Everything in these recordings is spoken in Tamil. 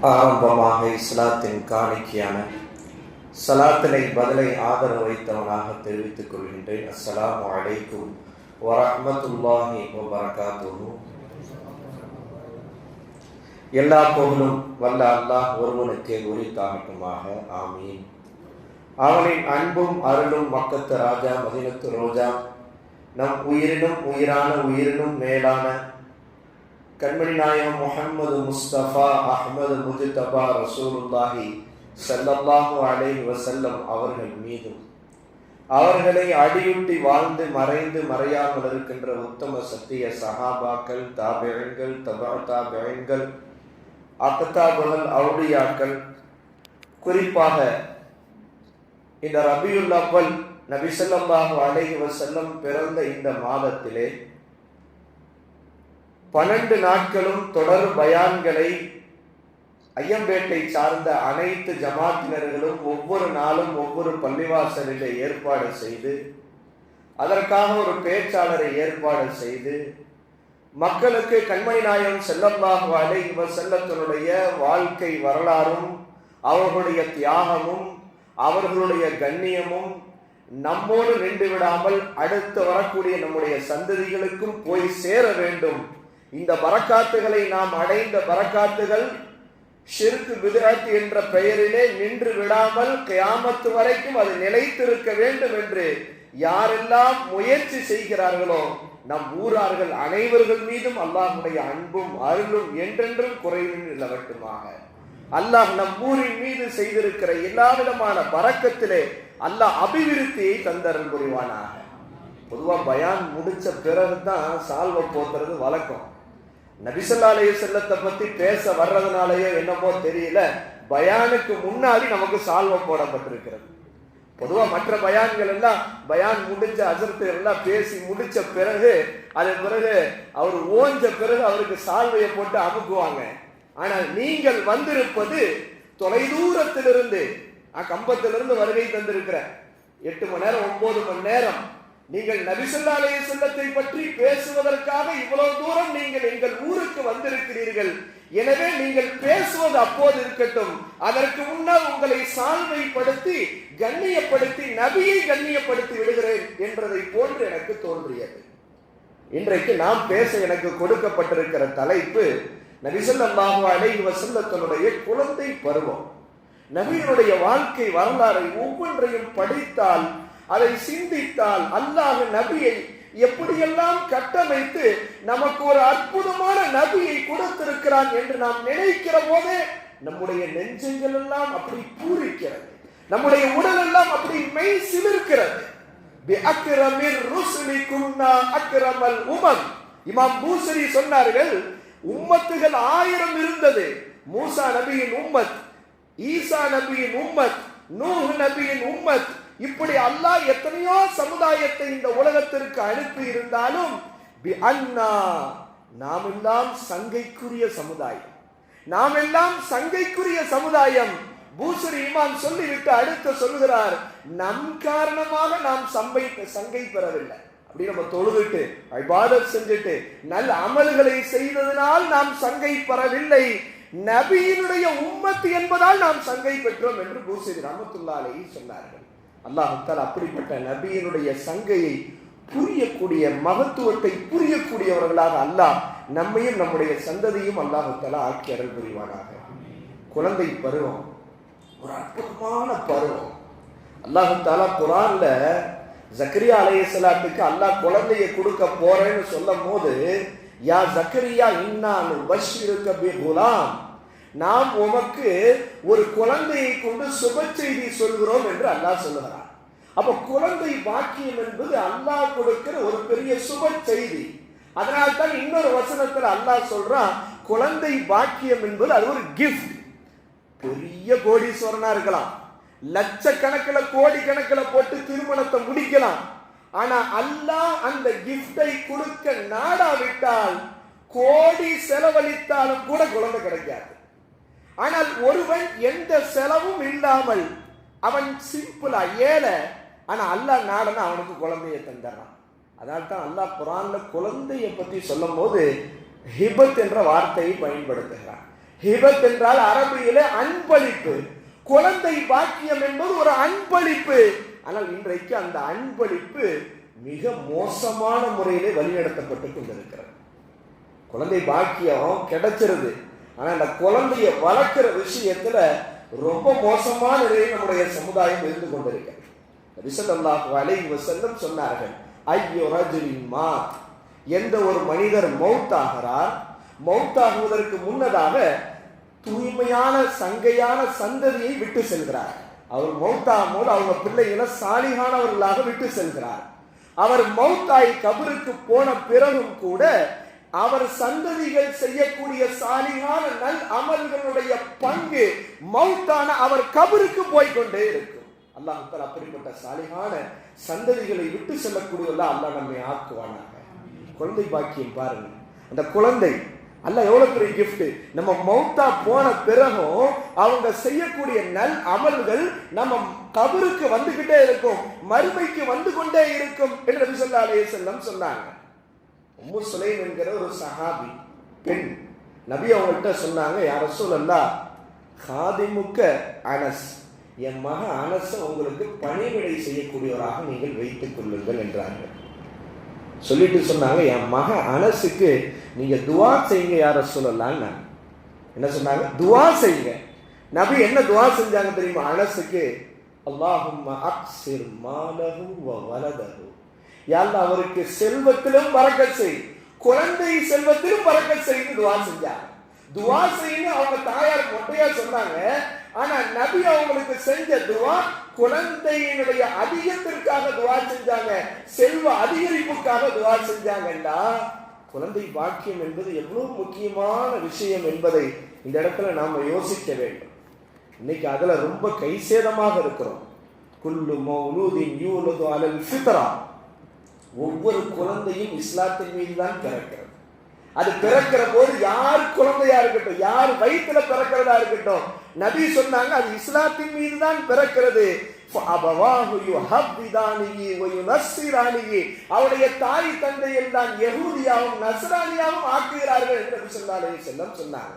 ஆரம்பமாக இஸ்லாத்தின் காணிக்கையான சலாத்தினை பதிலை ஆதரவு வைத்தவனாக தெரிவித்துக் கொள்கின்றேன். அஸ்ஸலாமு அலைக்கும் வரஹ்மத்துல்லாஹி வபரகாத்துஹு. எல்லா புகழும் வல்ல அல்லாஹ் ஒருவனுக்கே உரித்தாகட்டுமாக. ஆமீன். அவனின் அன்பும் அருளும் மக்கத்து ராஜா மதீனத்து ரோஜா நம் உயிரினும் உயிரான உயிரினும் மேலான கண்மணி நாயகம் முஹம்மது முஸ்தபா அஹ்மது முஜ்தபா ரசூலுல்லாஹி ஸல்லல்லாஹு அலைஹி வஸல்லம் அவர்கள் மீதும் அவர்களை அடியுட்டி வாழ்ந்து மறைந்து மறையாமல் இருக்கின்ற உத்தம சத்திய சஹாபாக்கள், தாபிஈன்கள், தபா தாபிஈன்கள், அக்தாபுகள், அவுலியாக்கள், குறிப்பாக இந்த ரபியுல் அவ்வல் நபி ஸல்லல்லாஹு அலைஹி வஸல்லம் பிறந்த இந்த மாதத்திலே 12 நாட்களும் தொடர் பயான்களை ஐயம்பேட்டை சார்ந்த அனைத்து ஜமாத்தினர்களும் ஒவ்வொரு நாளும் ஒவ்வொரு பள்ளிவாசலிலே ஏற்பாடு செய்து, அதற்காக ஒரு பேச்சாளரை ஏற்பாடு செய்து, மக்களுக்கு கண்மணி நாயகம் ஸல்லல்லாஹு அலைஹி வஸல்லத்தினுடைய வாழ்க்கை வரலாறும் அவர்களுடைய தியாகமும் அவர்களுடைய கண்ணியமும் நம்மோடு நின்று விடாமல் அடுத்து வரக்கூடிய நம்முடைய சந்ததிகளுக்கும் போய் சேர வேண்டும். இந்த பரக்காத்துகளை நாம் அடைந்த பரக்காத்துகள் ஷிர்க் பித்அத் என்ற பெயரிலே நின்று விடாமல் கியாமத்து வரைக்கும் அது நிலைத்திருக்க வேண்டும் என்று யாரெல்லாம் முயற்சி செய்கிறார்களோ நம் ஊரார்கள் அனைவர்கள் மீதும் அல்லாஹ்வுடைய அன்பும் அருளும் என்றென்றும் குறைவில் நிலவட்டுமாக. அல்லாஹ் நம் ஊரின் மீது செய்திருக்கிற எல்லா விதமான பரக்கத்திலே அல்லாஹ் அபிவிருத்தியை தந்தருள் புரிவானாக. பொதுவாக பயான் முடிச்ச பிறகுதான் சால்வை போத்துறது வழக்கம். நபி ஸல்லல்லாஹு அலைஹி வஸல்லத்தை பத்தி பேச வர்றதுனாலயோ என்னமோ தெரியல, பயானுக்கு முன்னாடி நமக்கு சால்வை போடப்பட்டிருக்கிறது. பொதுவா மற்ற பயான்கள் எல்லாம் பயான் முடிஞ்ச ஹஜ்ரத் எல்லாம் பேசி முடிச்ச பிறகு அதன் பிறகு அவர் ஓஞ்ச பிறகு அவருக்கு சால்வையை போட்டு அமுக்குவாங்க. ஆனால் நீங்கள் வந்திருப்பது தொலைதூரத்திலிருந்து, கம்பத்திலிருந்து வருகை தந்திருக்கிற 8 மணி நேரம் 9 மணி நேரம் நீங்கள் நபி ஸல்லல்லாஹு அலைஹி வஸல்லத்தை பற்றி பேசுவதற்காக இவ்வளவு தூரம் நீங்கள் எங்கள் ஊருக்கு வந்திருக்கிறீர்கள். எனவே நீங்கள் பேசுவது அப்போது இருக்கட்டும், அதற்கு முன்னால் உங்களை சால்வைப்படுத்தி கண்ணியப்படுத்தி நபியை கண்ணியப்படுத்தி விடுகிறேன் என்றதை போன்று எனக்கு தோன்றியது. இன்றைக்கு நாம் பேச எனக்கு கொடுக்கப்பட்டிருக்கிற தலைப்பு நபி ஸல்லல்லாஹு அலைஹி வஸல்லத்தினுடைய குழந்தை பருவம். நபியினுடைய வாழ்க்கை வரலாறை ஒவ்வொன்றையும் படித்தால், அதை சிந்தித்தால், அல்லாஹ் நபியை எப்படியெல்லாம் கட்டமைத்து நமக்கு ஒரு அற்புதமான நபியை கொடுத்திருக்கிறான் என்று நாம் நினைக்கிற போதே நம்முடைய நெஞ்சங்கள் எல்லாம் அப்படி பூரிக்கிறது, நம்முடைய உடல் எல்லாம் அப்படி மெய் சிலிர்க்கிறது. பிஅக்ரமிர் ருசுலி குன்னா அக்ரமல் உமம். இமாம் பூசரி சொன்னார்கள், உம்மத்துகள் 1000 இருந்தது. மூசா நபியின் உம்மத், ஈசா நபியின் உம்மத், நூஹ் நபியின் உம்மத், இப்படி அல்லாஹ் எத்தனையோ சமுதாயத்தை இந்த உலகத்திற்கு அனுப்பி இருந்தாலும் நாம் எல்லாம் சங்கைக்குரிய சமுதாயம், நாம் எல்லாம் சங்கைக்குரிய சமுதாயம். பூசரி இமாம் சொல்லிவிட்டு அடுத்து சொல்லுகிறார், நம் காரணமாக நாம் சங்கை பெறவில்லை. அப்படி நம்ம தொழுதுட்டு இபாதத் செஞ்சுட்டு நல்ல அமல்களை செய்ததனால் நாம் சங்கை பெறவில்லை, நபியினுடைய உம்மத் என்பதால் நாம் சங்கை பெற்றோம் என்று பூசரி ரஹ்மத்துல்லாஹி அலைஹி சொன்னார்கள். அல்லாஹ் தஆலா அப்படிப்பட்ட நபியினுடைய சங்கையை புரியக்கூடிய மகத்துவத்தை புரியக்கூடியவர்களாக அல்லாஹ் நம்மையும் நம்முடைய சந்ததியும் அல்லாஹ் தஆலா ஆக்கி அருள் புரிவானாக. குழந்தை பருவம் ஒரு அற்புதமான பருவம். அல்லாஹ் தஆலா குர்ஆன்ல ஜக்கரியா அலைஹிஸ்ஸலாத்துக்கு அல்லாஹ் குழந்தையை கொடுக்க போறேன்னு சொல்லும் போது, யா ஜக்கரியா இன்னா நுபஷ்ஷிருக பிகுலாம், நாம் உமக்கு ஒரு குழந்தையை கொண்டு சுப செய்தி சொல்கிறோம் என்று அல்லாஹ் சொல்லுகிறார். அப்ப குழந்தை பாக்கியம் என்பது அல்லாஹ் கொடுக்கிற ஒரு பெரிய சுப செய்தி. அதனால்தான் இன்னொரு வசனத்துல அல்லாஹ் சொல்றான், குழந்தை பாக்கியம் என்பது அது ஒரு கிஃப்ட். பெரிய கோடீஸ்வரனா இருக்கலாம், லட்சக்கணக்கில் கோடி கணக்கில் போட்டு திருமணத்தை முடிக்கலாம். ஆனா அல்லாஹ் அந்த கிஃப்டை கொடுக்க நாடாவிட்டால் கோடி செலவழித்தாலும் கூட குழந்தை கிடைக்காது. ஆனால் ஒருவன் எந்த செலவும் இல்லாமல் அவன் சிம்பிளா ஏழை, ஆனா அல்லாஹ் நாடனா அவனுக்கு குழந்தையை தந்துடுறான். அதனால்தான் அல்லாஹ் குர்ஆன்ல குழந்தையை பற்றி சொல்லும் போது ஹிபத் என்ற வார்த்தையை பயன்படுத்துகிறார். ஹிபத் என்றால் அரபியிலே அன்பளிப்பு. குழந்தை பாக்கியம் என்பது ஒரு அன்பளிப்பு. ஆனால் இன்றைக்கு அந்த அன்பளிப்பு மிக மோசமான முறையிலே வழிநடத்தப்பட்டு கொண்டிருக்கிறது. குழந்தை பாக்கியம் கிடைச்சிருது, ஆனா அந்த குழந்தைய வளர்க்கிற விஷயத்துல ரொம்ப மோசமான நிலையில் நம்முடைய சமுதாயம் இருந்து கொண்டிருக்கிறது. நபி ஸல்லல்லாஹு அலைஹி வஸல்லம் சொன்னார்கள், ஐயோ ரஜுலின் மாத், எந்த ஒரு மனிதர் மௌத்தாகிறார், மௌத்தாகுவதற்கு முன்னதாக தூய்மையான சங்கையான சந்ததியை விட்டு செல்கிறார். அவர் மௌத்தாகும் போது அவங்க பிள்ளைகளை சாலிகானவர்களாக விட்டு செல்கிறார். அவர் மௌத்தாய் கபருக்கு போன பிறகும் கூட அவர் சந்ததிகள் செய்யக்கூடிய சாலிகான நல் அமல்களுடைய பங்கு மௌத்தான அவர் கபருக்கு போய்கொண்டே இருக்கும். அல்லாஹ் தஆலா அப்படிப்பட்ட சாலிகான சந்ததிகளை விட்டு செல்லக்கூடியவர்களா அல்லாஹ் நம்மை ஆக்குவானாக. குழந்தை பாக்கியம் பாருங்க, அந்த குழந்தை அல்லாஹ் எவ்வளவு பெரிய கிஃப்ட். நம்ம மௌத்தா போன பிறகும் அவங்க செய்யக்கூடிய நல் அமல்கள் நம்ம கபருக்கு வந்துகிட்டே இருக்கும், மறுமைக்கு வந்து கொண்டே இருக்கும் என்று நபி ஸல்லல்லாஹு அலைஹி வஸல்லம் சொன்னாங்க. உம்மு சுலைம் என்கிற ஒரு சஹாபி பெண் நபி அவங்கள்ட்ட சொன்னாங்க, யா ரசூலல்லாஹ், காதிமுக்க அனஸ், என் மக அனஸ உங்களுக்கு பணிவிடை செய்யக்கூடியவராக நீங்கள் வைத்துக் கொள்ளுங்கள் என்றார்கள். சொல்லிட்டு சொன்னாங்க, என் மக அனஸுக்கு நீங்க துவா செய்யுங்க யா ரசூலல்லாஹ். என்ன சொன்னாங்க? துவா செய்யுங்க. நபி என்ன துவா செஞ்சாங்க தெரியுமா? அனஸுக்கு, அல்லாஹும்ம அக்ஸிர் மாலஹு வ வலதஹு, யா அல்லாஹ் அவருக்கு செல்வத்திலும் பரக்கத் செய், குழந்தை செல்வத்திலும் பரக்கத் செய்து துவா செஞ்சாங்க. துவா செய்யணும் அவங்க தாயார் மொட்டையா சொன்னாங்க, ஆனா நபி அவங்களுக்கு செஞ்ச துவா குழந்தையினுடைய அதிகத்திற்காக துவா செஞ்சாங்க, செல்வ அதிகரிப்புக்காக துவா செஞ்சாங்கண்டா குழந்தை பாக்கியம் என்பது எவ்வளவு முக்கியமான விஷயம் என்பதை இந்த இடத்துல நாம யோசிக்க வேண்டும். இன்னைக்கு அதுல ரொம்ப கைசேதமாக இருக்கிறோம். குல்லு மௌலூதின் யூலது அலல் ஃபித்ரா, ஒவ்வொரு குழந்தையும் இஸ்லாத்தின் மீது தான் பிறக்கிறது. அது பிறக்கிற போது யார் குழந்தையா இருக்கட்டும், யார் வயிற்றுல பிறக்கிறதா இருக்கட்டும், நபி சொன்னாங்க அது இஸ்லாத்தின் மீது தான் பிறக்கிறது. அவருடைய தாய் தந்தையில் தான் யஹூதியாவும் நஸ்ரானியாவும் ஆக்குகிறார்கள் என்று நபி ஸல்லல்லாஹு அலைஹி வஸல்லம் சொன்னாங்க.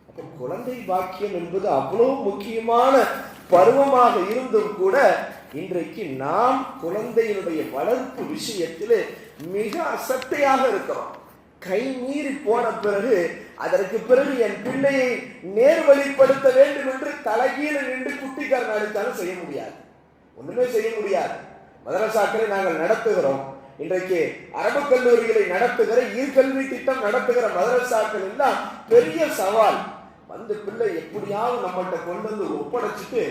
அப்போ குழந்தை பாக்கியம் என்பது அவ்வளவு முக்கியமான பருவமாக இருந்தும் கூட இன்றைக்கு நாம் குழந்தையினுடைய வளர்ப்பு விஷயத்தில் மிக அசட்டையாக இருக்கிறோம். கை மீறி போன பிறகு அதற்கு பிறகு என் பிள்ளையை நேர்வழிப்படுத்த வேண்டும் என்று தலைகீழ நின்று குட்டிக்காரன் அடித்தாலும் செய்ய முடியாது, ஒண்ணுமே செய்ய முடியாது. மதரசாக்களை நாங்கள் நடத்துகிறோம். இன்றைக்கு அரபு கல்லூரிகளை நடத்துகிற ஈர்கல்வி திட்டம் நடத்துகிற மதரசாக்கள் எல்லாம் பெரிய சவால். வந்து பிள்ளை எப்படியாவது நம்மகிட்ட கொண்டு வந்து ஒப்படைச்சிட்டு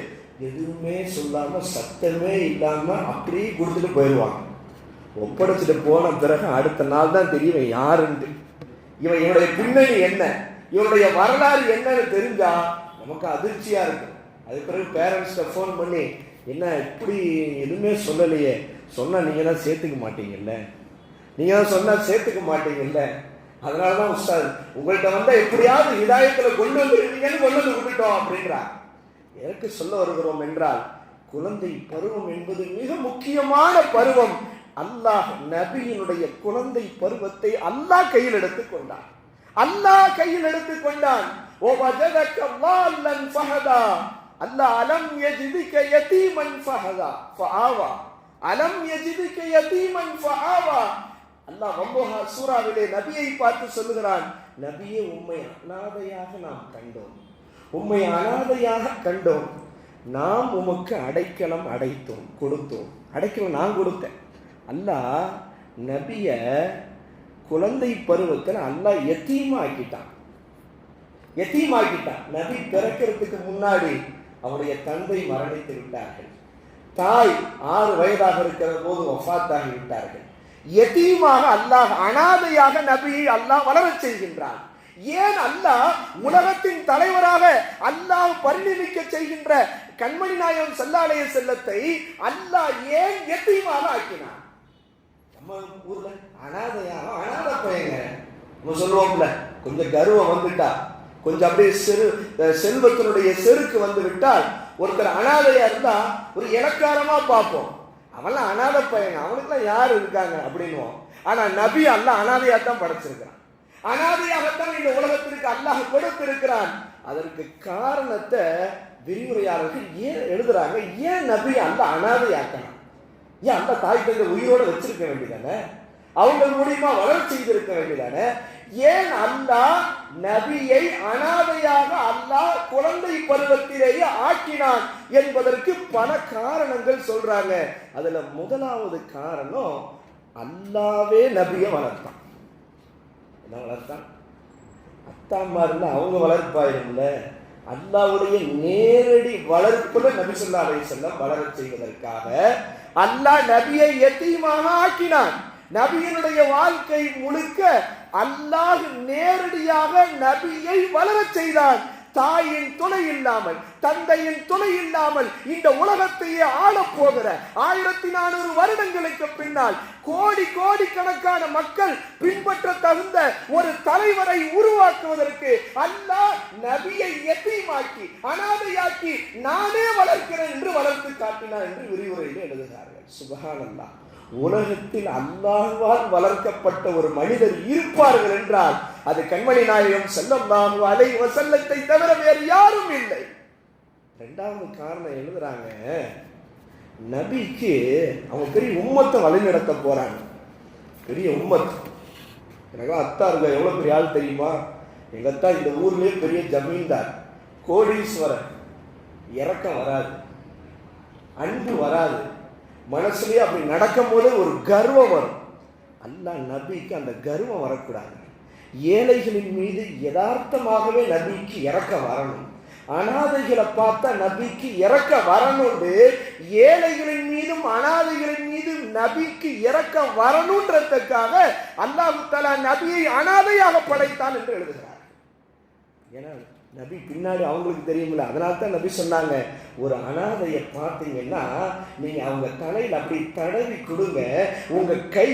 எதுவுமே சொல்லாம சத்தமே இல்லாம அப்படியே கொடுத்துட்டு போயிடுவாங்க. ஒப்படைச்சிட்டு போன பிறகு அடுத்த நாள் தான் தெரியும் யாருன்னு. இவனுடைய பின்னணி என்ன, இவனுடைய வரலாறு என்னன்னு தெரிஞ்சா நமக்கு அதிர்ச்சியா இருக்கு. அதுக்கு பிறகு பேரண்ட்ஸ்ட ஃபோன் பண்ணி, என்ன இப்படி எதுவுமே சொல்லலையே, சொன்னா நீங்க தான் சேர்த்துக்க மாட்டீங்கல்ல, நீங்க தான் சொன்னா சேர்த்துக்க மாட்டீங்கல்ல, அதனாலதான் உஸ்தாத் உங்கள்கிட்ட வந்தா எப்படியாவது ஹிதாயத்துல கொண்டு வந்துருவீங்கன்னு கொண்டு வந்து விட்டுட்டோம் அப்படின்றா. எனக்கு சொல்ல வருகிறோம் என்றால் குழந்தை பருவம் என்பது மிக முக்கியமான பருவம். அல்லாஹ் நபியினுடைய குழந்தை பருவத்தை அல்லாஹ் கையில் எடுத்துக் கொண்டான். அல்லாஹ் கையில் எடுத்துக் கொண்டான். ஓ வஜதக வால்லன் ஃபஹதா, அல்லாஹ் அலம் யஜிதுக யதீமன் ஃபஹதா ஃபஆவா, அலம் யஜிதுக யதீமன் ஃபஆவா. அல்லாஹ் வல்லஹ சூராவிலே நபியை பார்த்து சொல்லுகிறான், நபியே உம்மை அனாதையாக நாம் கண்டோம், உம்மை அனாதையாக கண்டோம், நாம் உமக்கு அடைக்கலம் அடைத்தோம், கொடுத்தோம். அடைக்கலம் நான் கொடுத்தேன். அல்லாஹ் நபிய குழந்தை பருவத்தில் அல்லாஹ் யத்தீமாக்கிட்டான். நபி பிறக்கிறதுக்கு முன்னாடி அவருடைய தந்தை மரணித்து விட்டார்கள். தாய் 6 வயதாக இருக்கிற போது வஃபாத்தாகி விட்டார்கள். யத்தீமாக அல்லாஹ் அனாதையாக நபியை அல்லாஹ் வளரச் செய்கின்றான். ஏன் அல்லாஹ் உலகத்தின் தலைவராக அல்லாஹ் பரிணமிக்க செய்கின்ற கண்மணி நாயகம் ஸல்லல்லாஹு அலைஹி வஸல்லத்தை அல்லாஹ் ஏன் யத்தீமாக ஆக்கினான்? நம்ம ஊர்ல அனாதையாக அனாதை பையங்க நம்ம சொல்லுவோம்ல, கொஞ்சம் கர்வம் வந்துட்டா, கொஞ்சம் அப்படியே செல்வத்தினுடைய செருக்கு வந்து விட்டால் ஒருத்தர் அனாதையா இருந்தா ஒரு இலக்காரமா பார்ப்போம். அவன்லாம் அனாதை பையங்க, அவனுக்குலாம் யார் இருக்காங்க அப்படின்னுவோம். ஆனா நபி அல்லாஹ் அனாதையா தான் படைச்சிருக்கிறான். அனாதையாகத்தான் இந்த உலகத்திற்கு அல்லாஹ் கொடுத்திருக்கிறான். அதற்கு காரணத்தை விரிவுரையாளர்கள் ஏன் எழுதுறாங்க? ஏன் நபி அல்லாஹ் அனாதையாக்கணும்? ஏன் அந்த தாய் தந்தை உயிரோட வச்சிருக்க வேண்டியதானே? அவங்க மூலியமா வளர்ச்சி செய்திருக்க வேண்டியதானே? ஏன் அல்லாஹ் நபியை அனாதையாக அல்லாஹ் குழந்தை பருவத்திலேயே ஆக்கினான் என்பதற்கு பல காரணங்கள் சொல்றாங்க. அதுல முதலாவது காரணம், அல்லாவே நபியை வளர்த்தான். என்ன வளர்த்தான்? அத்தாம்மா இருந்தா அவங்க வளர்ப்பாயிரும்ல. அல்லாஹ்வுடைய நேரடி வளர்ப்புல நபி ஸல்லல்லாஹு அலைஹி வஸல்லம் வளரச் செய்வதற்காக அல்லாஹ் நபியை யதீமாக ஆக்கினான். நபியினுடைய வாழ்க்கை முழுக்க அல்லாஹ் நேரடியாக நபியை வளரச் செய்தான். தாயின் துணை இல்லாமல், தந்தையின் துணை இல்லாமல் இந்த உலகத்தையே ஆளப் போகிற 1400 வருடங்களுக்கு பின்னால் கோடிக்கணக்கான மக்கள் பின்பற்ற தகுந்த ஒரு தலைவரை உருவாக்குவதற்கு அல்லாஹ் நபியை யதீமாக்கி அனாதையாக்கி நானே வளர்க்கிறேன் என்று வளர்த்து காட்டினார் என்று விரிவுரையில் எழுதுகிறார்கள். சுப்ஹானல்லாஹ். உலகத்தில் அல்லாஹ்வால் வளர்க்கப்பட்ட ஒரு மனிதர் இருப்பார்கள் என்றால் அது கண்மணி நாயகம் ஸல்லல்லாஹு அலைஹி வஸல்லத்தை தவிர வேறு யாரும் இல்லை. இரண்டாவது காரணம் எழுதுறாங்க, நபிக்கு அவங்க பெரிய உம்மத்தை வழிநடத்த போறாங்க. பெரிய உம்மத். எனக்கு அத்தா இருக்க எவ்வளவு பெரிய ஆள் தெரியுமா? எங்க அத்தா இந்த ஊர்லயே பெரிய ஜமீன்தார், கோடீஸ்வரர். இறக்கம் வராது, அன்பு வராது, மனசுலயே அப்படி நடக்கும் போது ஒரு கர்வம் வரும். அல்லாஹ் நபிக்கு அந்த கர்வம் வரக்கூடாது. ஏழைகளின் மீது யதார்த்தமாகவே நபிக்கு இறக்க வரணும். அனாதைகளை பார்த்தா நபிக்கு இறக்க வரணும். ஏழைகளின் மீதும் அனாதைகளின் மீதும் நபிக்கு இறக்க வரணுன்றதுக்காக அல்லாஹ் தஆலா நபியை அனாதையாக படைத்தான் என்று எழுதுகிறார். ஏன்னா நபி பின்னாடி அவங்களுக்கு தெரியுமில்ல. அதனால தான் நபி சொன்னாங்க, ஒரு அனாதையை பார்த்தீங்கன்னா நீங்க அவங்க தலையில் அப்படி தடவி கொடுங்க, உங்க கை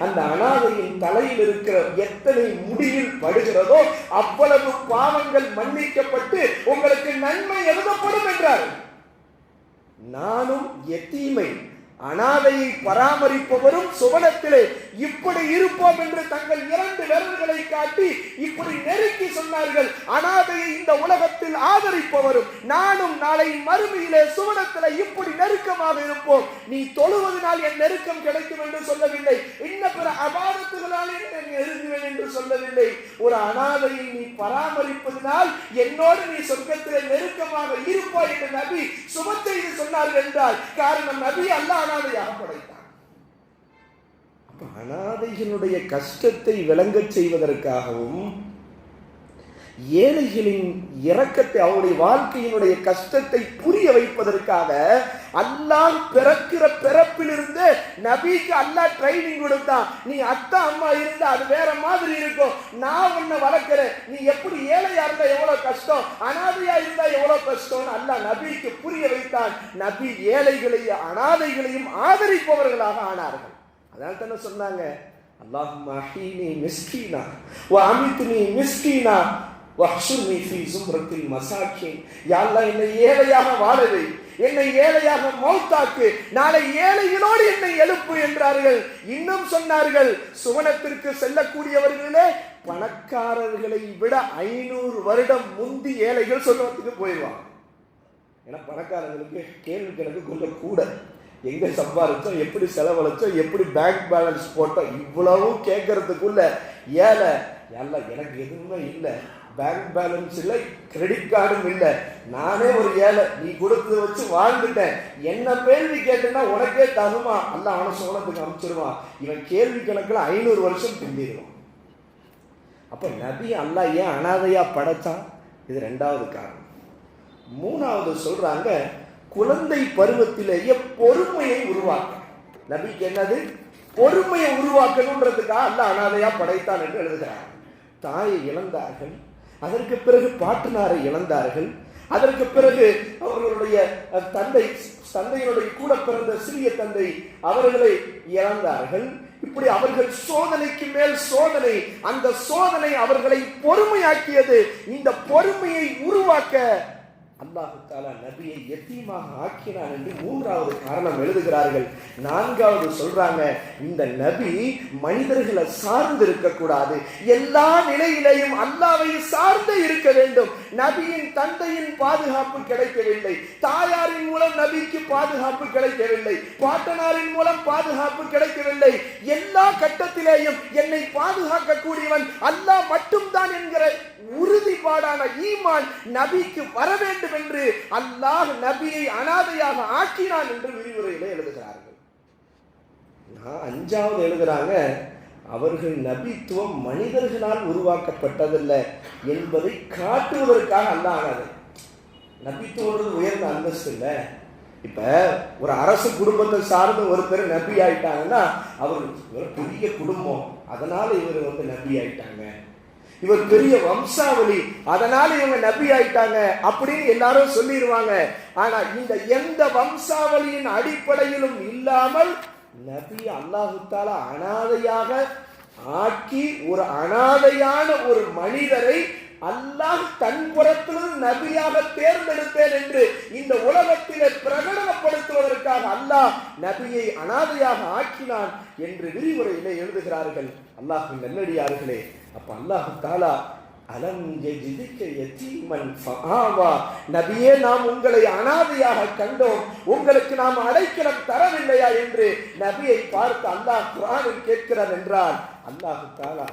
அந்த அனாதையின் தலையில் இருக்கிற எத்தனை முடியில் படுகிறதோ அவ்வளவு பாவங்கள் மன்னிக்கப்பட்டு உங்களுக்கு நன்மை எழுதப்படும் என்றார். நானும் யதீமை அனாதையை பராமரிப்பவரும் சுவனத்திலே இப்படி இருப்போம் என்று தங்கள் 2 விரல்களை காட்டி இப்படி நெருக்கி சொன்னார்கள். அனாதையை இந்த உலகத்தில் ஆதரிப்பவரும் நானும் நாளை மறுமையிலே சுவனத்திலே இப்படி நெருக்கமாக இருப்போம். நீ தொழுவதனால் என் நெருக்கம் கிடைக்கும் என்று சொல்லவில்லை, இன்ன பிற அபாதத்துகளால் நெருங்குவேன் என்று சொல்லவில்லை. ஒரு அனாதையை நீ பராமரிப்பதனால் என்னோடு நீ சொர்க்கத்திலே நெருக்கமாக இருப்பாய் என்று நபி சுபச்செய்து சொன்னார்கள் என்றால் காரணம் நபி அல்லாஹ் அனாதையாக படைத்தான். அனாதைகளுடைய கஷ்டத்தை விளங்கச் செய்வதற்காகவும் ஏழைகளின் இரக்கத்தை, அவருடைய வாழ்க்கையினுடைய கஷ்டத்தை புரிய வைப்பதற்காக அல்லாஹ் பிறக்கிற பிறப்பிலிருந்து நபிக்கு அல்லாஹ் ட்ரைனிங் கொடுத்தான். நீ அத்தா அம்மா இருந்தா அது வேற மாதிரி இருக்கும். நான் உன்னை வளர்க்கிறேன், நீ எப்படி ஏழையா இருந்தா எவ்வளவு கஷ்டம், அனாதையா இருந்தா எவ்வளவு கஷ்டம் அல்லாஹ் நபிக்கு புரிய வைத்தான். நபி ஏழைகளையும் அனாதைகளையும் ஆதரிப்பவர்களாக ஆனார்கள். அதனால தானே சொன்னாங்க, அல்லாஹும்ம அஹீனி மிஸ்கீனா வ அமித்னி மிஸ்கீனா வஹ்ஷுர்னி ஃபீ ஸும்ரத்தில் மசாகின். யா அல்லாஹ், என்னை ஏழையாக வாழவை, என்னை ஏழையாக மௌத்தாக்கு, நாளை ஏழைகளோடு என்னை எழுப்பு என்றார்கள். இன்னும் சொன்னார்கள், சுவனத்திற்கு செல்லக்கூடியவர்களே பணக்காரர்களை விட 500 வருடம் முந்தி ஏழைகள் சுவனத்துக்கு போயிடுவாங்க. ஏன்னா பணக்காரங்களுக்கு கேள்வி கணக்கு கொஞ்சம் கூட, எங்க சம்பாதிச்சோம், எப்படி செலவழிச்சோம், எப்படி பேங்க் பேலன்ஸ் போட்டோம், இவ்வளவும் கேட்கறதுக்குள்ள ஏழை எல்லாம் எனக்கு எதுவுமே இல்லை, பேங்க் பேலன்ஸ் இல்லை, கிரெடிட் கார்டும் இல்லை, நானே ஒரு ஏழை, நீ கொடுத்ததை வச்சு வாழ்ந்துட்டேன், என்ன கேள்வி கேட்டேன்னா உனக்கே தகுமா, அல்ல அவனை சோழத்துக்கு அனுப்பிச்சிருவான். இவன் கேள்வி கணக்கில் 500 வருஷம் பிந்திடுவான். அப்ப நபி அல்லாஹ் ஏன் அனாதையா படைச்சான்? இது 2வது காரணம். 3வது சொல்றாங்க, குழந்தை பருவத்திலேயே பொறுமையை உருவாக்க. நபிக்கு என்னது? பொறுமையை உருவாக்கணுன்றதுக்காக அல்லாஹ் அனாதையா படைத்தான் என்று எழுதுகிறார். தாயை இழந்தார்கள், அதற்கு பிறகு பாட்டனாரை இழந்தார்கள், அதற்கு பிறகு அவர்களுடைய தந்தையினுடைய கூட பிறந்த சிறிய தந்தை அவர்களை இழந்தார்கள். இப்படி அவர்கள் சோதனைக்கு மேல் சோதனை, அந்த சோதனை அவர்களை பொறுமையாக்கியது. இந்த பொறுமையை உருவாக்க அல்லாஹ் தஆலா நபியை யத்தீமாக ஆக்கினான் என்று மூன்றாவது காரணம் எழுதுகிறார்கள். நான்காவது சொல்றாங்க, இந்த நபி மனிதர்களை சார்ந்து இருக்கக்கூடாது, எல்லா நிலையிலையும் அல்லாஹ்வை சார்ந்து இருக்க வேண்டும். நபியின் தந்தையின் பாதுகாப்பு கிடைக்கவில்லை, தாயாரின் மூலம் நபிக்கு பாதுகாப்பு கிடைக்கவில்லை, பாட்டனாரின் மூலம் பாதுகாப்பு கிடைக்கவில்லை. எல்லா கட்டத்திலேயும் என்னை பாதுகாக்க கூடியவன் அல்லாஹ் மட்டும்தான் என்கிற உறுதிப்பாடான ஈமான் நபிக்கு வர வேண்டும் என்று அல்லாஹ் நபியை அனாதையாக ஆக்கினான் என்று விரிவுரையிலே எழுதுகிறார்கள். அஞ்சாவது எழுதுறாங்க, அவர்கள் நபித்துவம் மனிதர்களால் உருவாக்கப்பட்டதில்லை என்பதை காட்டுவதற்காக அல்லாஹ் ஆனாது. நபித்துவம் உயர்ந்த அந்தஸ்து இல்லை. இப்ப ஒரு அரசு குடும்பத்தை சார்ந்த ஒருத்தர் நபி ஆயிட்டாங்கன்னா அவர் பெரிய குடும்பம், அதனால இவர் நபி ஆயிட்டாங்க, இவர் பெரிய வம்சாவளி, அதனால இவங்க நபி ஆயிட்டாங்க அப்படின்னு எல்லாரும் சொல்லிடுவாங்க. ஆனா இந்த எந்த வம்சாவளியின் அடிப்படையிலும் இல்லாமல் நபி அல்லாஹு தஆலா அனாதையாக ஆக்கி ஒரு அனாதையான ஒரு மனிதரை அல்லாஹ் தன் புறத்திலிருந்து நபியாக தேர்ந்தெடுத்தேன் என்று இந்த உலகத்திலே பிரகடனப்படுத்துவதற்காக அல்லாஹ் நபியை அனாதையாக ஆக்கினான் என்று விரிவுரையிலே எழுதுகிறார்கள். அல்லாஹ்வின் நல்லடியார்களே, அப்ப அல்லாஹ் தஆலா அலம் யஜிதுக யதீமன் ஃபஆவா, நபியே நாம் உங்களை அனாதையாக கண்டோம், உங்களுக்கு நாம் அடைக்கலம் தரவில்லையா என்று நபியை பார்த்து அல்லாஹ் குர்ஆனில் கேட்கிறார் என்றால், அல்லாஹ் தஆலா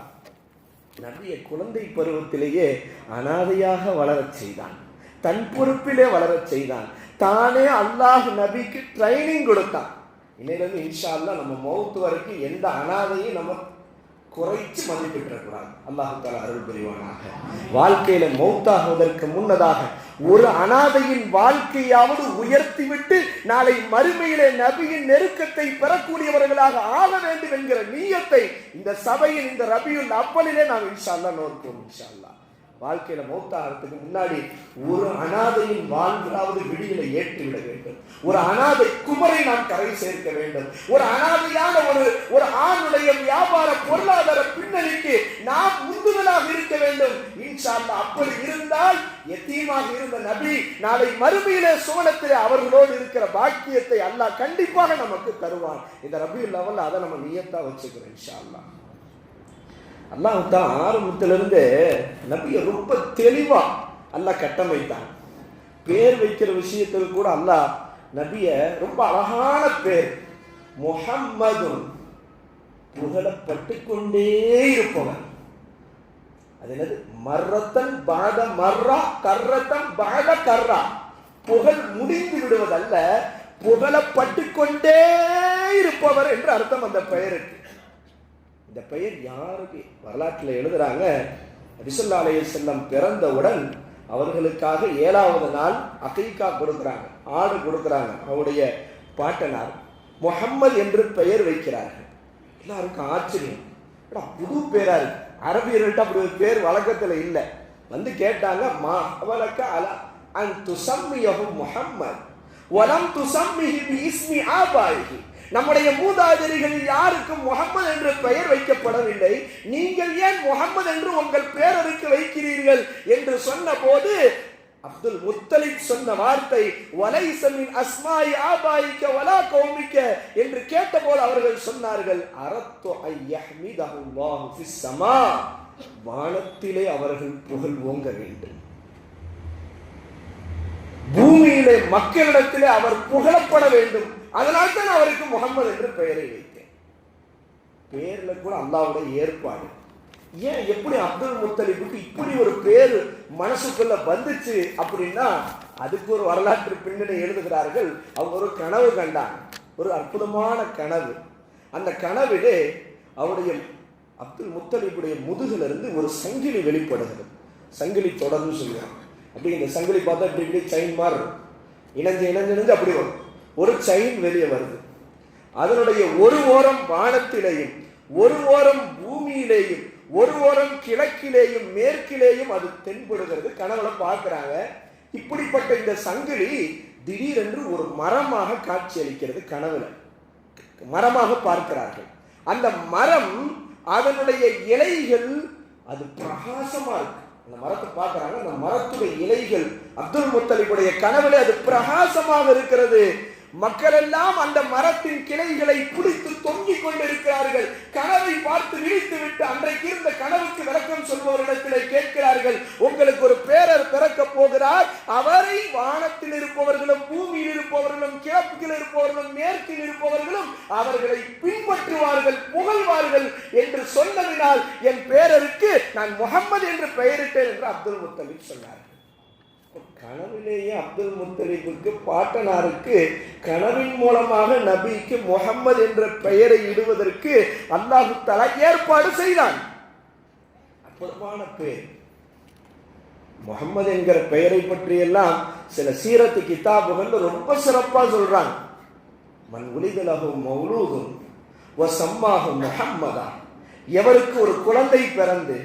நபியை குழந்தை பருவத்திலேயே அனாதையாக வளரச் செய்தான், தன் பொறுப்பிலே வளரச் செய்தான், தானே அல்லாஹ் நபிக்கு ட்ரைனிங் கொடுத்தான். இன்னையிலிருந்து இன்ஷா அல்லாஹ் நம்ம மௌத் வரைக்கும் எந்த அனாதையும் நம்ம குறைச்சு மதிப்பிடக்கூடாது. அல்லாஹ் தஆலா அருள் புரிவானாக. வாழ்க்கையில மௌத்தாகுவதற்கு முன்னதாக ஒரு அனாதையின் வாழ்க்கையாவது உயர்த்திவிட்டு நாளை மறுமையிலே நபியின் நெருக்கத்தை பெறக்கூடியவர்களாக ஆக வேண்டும் என்கிற நியத்தை இந்த சபையின் இந்த ரபியுல் அவ்வலிலே நாம் இன்ஷா அல்லாஹ் நோக்குவோம். இன்ஷா அல்லாஹ் வாழ்க்கையில மௌத்தாகிறதுக்கு முன்னாடி ஒரு அனாதையின் வாழ்விலாவது விடிகளை ஏற்றிவிட வேண்டும், ஒரு அனாதை குமரை நாம் கரை சேர்க்க வேண்டும், ஒரு அனாதையான ஒரு ஆணுடைய வியாபார பொருளாதார பின்னணிக்கு நாம் உந்துதலாக இருக்க வேண்டும். இன்ஷா அல்லாஹ் அப்படி இருந்தால் யத்தீமாக இருந்த நபி நாளை மறுமையிலே சுவனத்திலே அவர்களோடு இருக்கிற பாக்கியத்தை அல்லாஹ் கண்டிப்பாக நமக்கு தருவான். இந்த ரபியுல் அவ்வல் அதை நம்ம நியத்தா வச்சுக்கிறோம். இன்ஷா அல்லாஹ் அல்லாஹ் தான் ஆரம்பத்திலிருந்து நபியை ரொம்ப தெளிவா அல்லாஹ் கட்டமைத்தான். பேர் வைக்கிற விஷயத்துக்கு கூட அல்லாஹ் நபிய ரொம்ப அழகான பேர், முஹம்மது, புகழப்பட்டு கொண்டே இருப்பவன். அது என்னது? மர்ரத்தன் பாத மர்ரா கர்ரத்தன் பாத கர்ரா, புகழ் முடிந்து விடுவதல்ல, புகழப்பட்டு கொண்டே இருப்பவர் என்று அர்த்தம் அந்த பெயருக்கு. இந்த பெயர் யாருக்கு வரலாற்றில் எழுதுறாங்க, நபி ஸல்லல்லாஹு அலைஹி வஸல்லம் பிறந்தவுடன் அவர்களுக்காக 7வது நாள் அகீகா கொடுக்குறாங்க, ஆடு கொடுக்குறாங்க. அவருடைய பாட்டனார் முஹம்மது என்று பெயர் வைக்கிறார்கள். எல்லாருக்கும் ஆச்சரியம், புது பேரா இருக்கு, அரபியர்கள்ட்ட அப்படி ஒரு பேர் வழக்கத்தில் இல்லை. வந்து கேட்டாங்க, மா அவலக்க அலா அன் துஸம்மியஹு முஹம்மது வலம் துஸம்மிஹி பிஇஸ்மி ஆபாயிஹி, நம்முடைய மூதாதையர்களில் யாருக்கும் முஹம்மது என்ற பெயர் வைக்கப்படவில்லை, நீங்கள் ஏன் முஹம்மது என்று உங்கள் பேரருக்கு வைக்கிறீர்கள் என்று சொன்ன போது அப்துல் முத்தலிப் சொன்ன வார்த்தை வலைஸ மின் அஸ்மாஇ ஆபாயிக வலா கௌமிக என்று கேட்டபோது அவர்கள் சொன்னார்கள், அரத்து ஐ யஹ்மிதஹுல்லாஹு ஃபிஸ் ஸமா, வானத்திலே அவர்கள் புகழ் ஓங்க வேண்டும், பூமியிலே மக்களிடத்திலே அவர் புகழப்பட வேண்டும், அதனால் தான் அவருக்கு முஹம்மது என்று பெயரை வைத்தேன். பேர்ல கூட அல்லாஹ்வுடைய ஏற்பாடு. ஏன் எப்படி அப்துல் முத்தலிபுக்கு இப்படி ஒரு பேர் மனசுக்குள்ள வந்துச்சு அப்படின்னா, அதுக்கு ஒரு வரலாற்று பின்னணி எழுதுகிறார்கள். அவங்க ஒரு கனவு கண்டாங்க, ஒரு அற்புதமான கனவு. அந்த கனவிலே அவருடைய அப்துல் முத்தலிபுடைய முதுகுல இருந்து ஒரு சங்கிலி வெளிப்படுகிறது. சங்கிலி தொடர்ந்து சொல்லுவாங்க. அப்படி இந்த சங்கிலி பார்த்தா இப்படி இப்படி செயின் மாதிரி இணைஞ்சு இணைஞ்சு இணைஞ்சு அப்படி வரும். ஒரு செயின் வெளியே வருது. அதனுடைய ஒரு ஓரம் வானத்திலேயும் ஒரு ஓரம் பூமியிலேயும் ஒரு ஓரம் கிழக்கிலேயும் மேற்கிலேயும் அது தென்படுகிறது. கனவுல பார்க்கிறாங்க. இப்படிப்பட்ட இந்த சங்கிலி திடீரென்று ஒரு மரமாக காட்சி அளிக்கிறது. கனவுல மரமாக பார்க்கிறார்கள். அந்த மரம், அதனுடைய இலைகள் அது பிரகாசமா இருக்கு, அந்த மரத்தை பார்க்கறாங்க. அந்த மரத்துடைய இலைகள் அப்துல் முத்தலிபுடைய கனவுல அது பிரகாசமாக இருக்கிறது. மக்கள் எல்லாம் அந்த மரத்தின் கிளைகளை பிடித்து தொங்கிக் கொண்டிருக்கிறார்கள். கனவை பார்த்து விழித்து விட்டு அன்றைக்கு இருந்த கனவுக்கு விளக்கம் சொல்பவரிடத்திலே கேட்கிறார்கள், உங்களுக்கு ஒரு பேரர் பிறக்க போகிறார், அவரை வானத்தில் இருப்பவர்களும் பூமியில் இருப்பவர்களும் கிழக்கில் இருப்பவர்களும் மேற்கில் இருப்பவர்களும் அவர்களை பின்பற்றுவார்கள், புகழ்வார்கள் என்று சொன்னதினால் என் பேரருக்கு நான் முஹம்மது என்று பெயரிட்டேன் என்று அப்துல் முத்தலிப் சொன்னார். கனவிலேயே அப்துல் முத்தலிபுக்கு பாட்டனாருக்கு கனவின் மூலமாக நபிக்கு முஹம்மது என்ற பெயரை இடுவதற்கு அல்லாஹ் தஆலா ஏற்பாடு செய்தான். அற்புதமான பெயர் முஹம்மது என்கிற பெயரை பற்றி எல்லாம் சில சீரத்து கிதாபுகள் ரொம்ப சிறப்பா சொல்றாங்க. மன் உலிதலஹு மௌலூதுன் வ சம்மாஹு முஹம்மதா, எவருக்கு ஒரு குழந்தை பிறந்து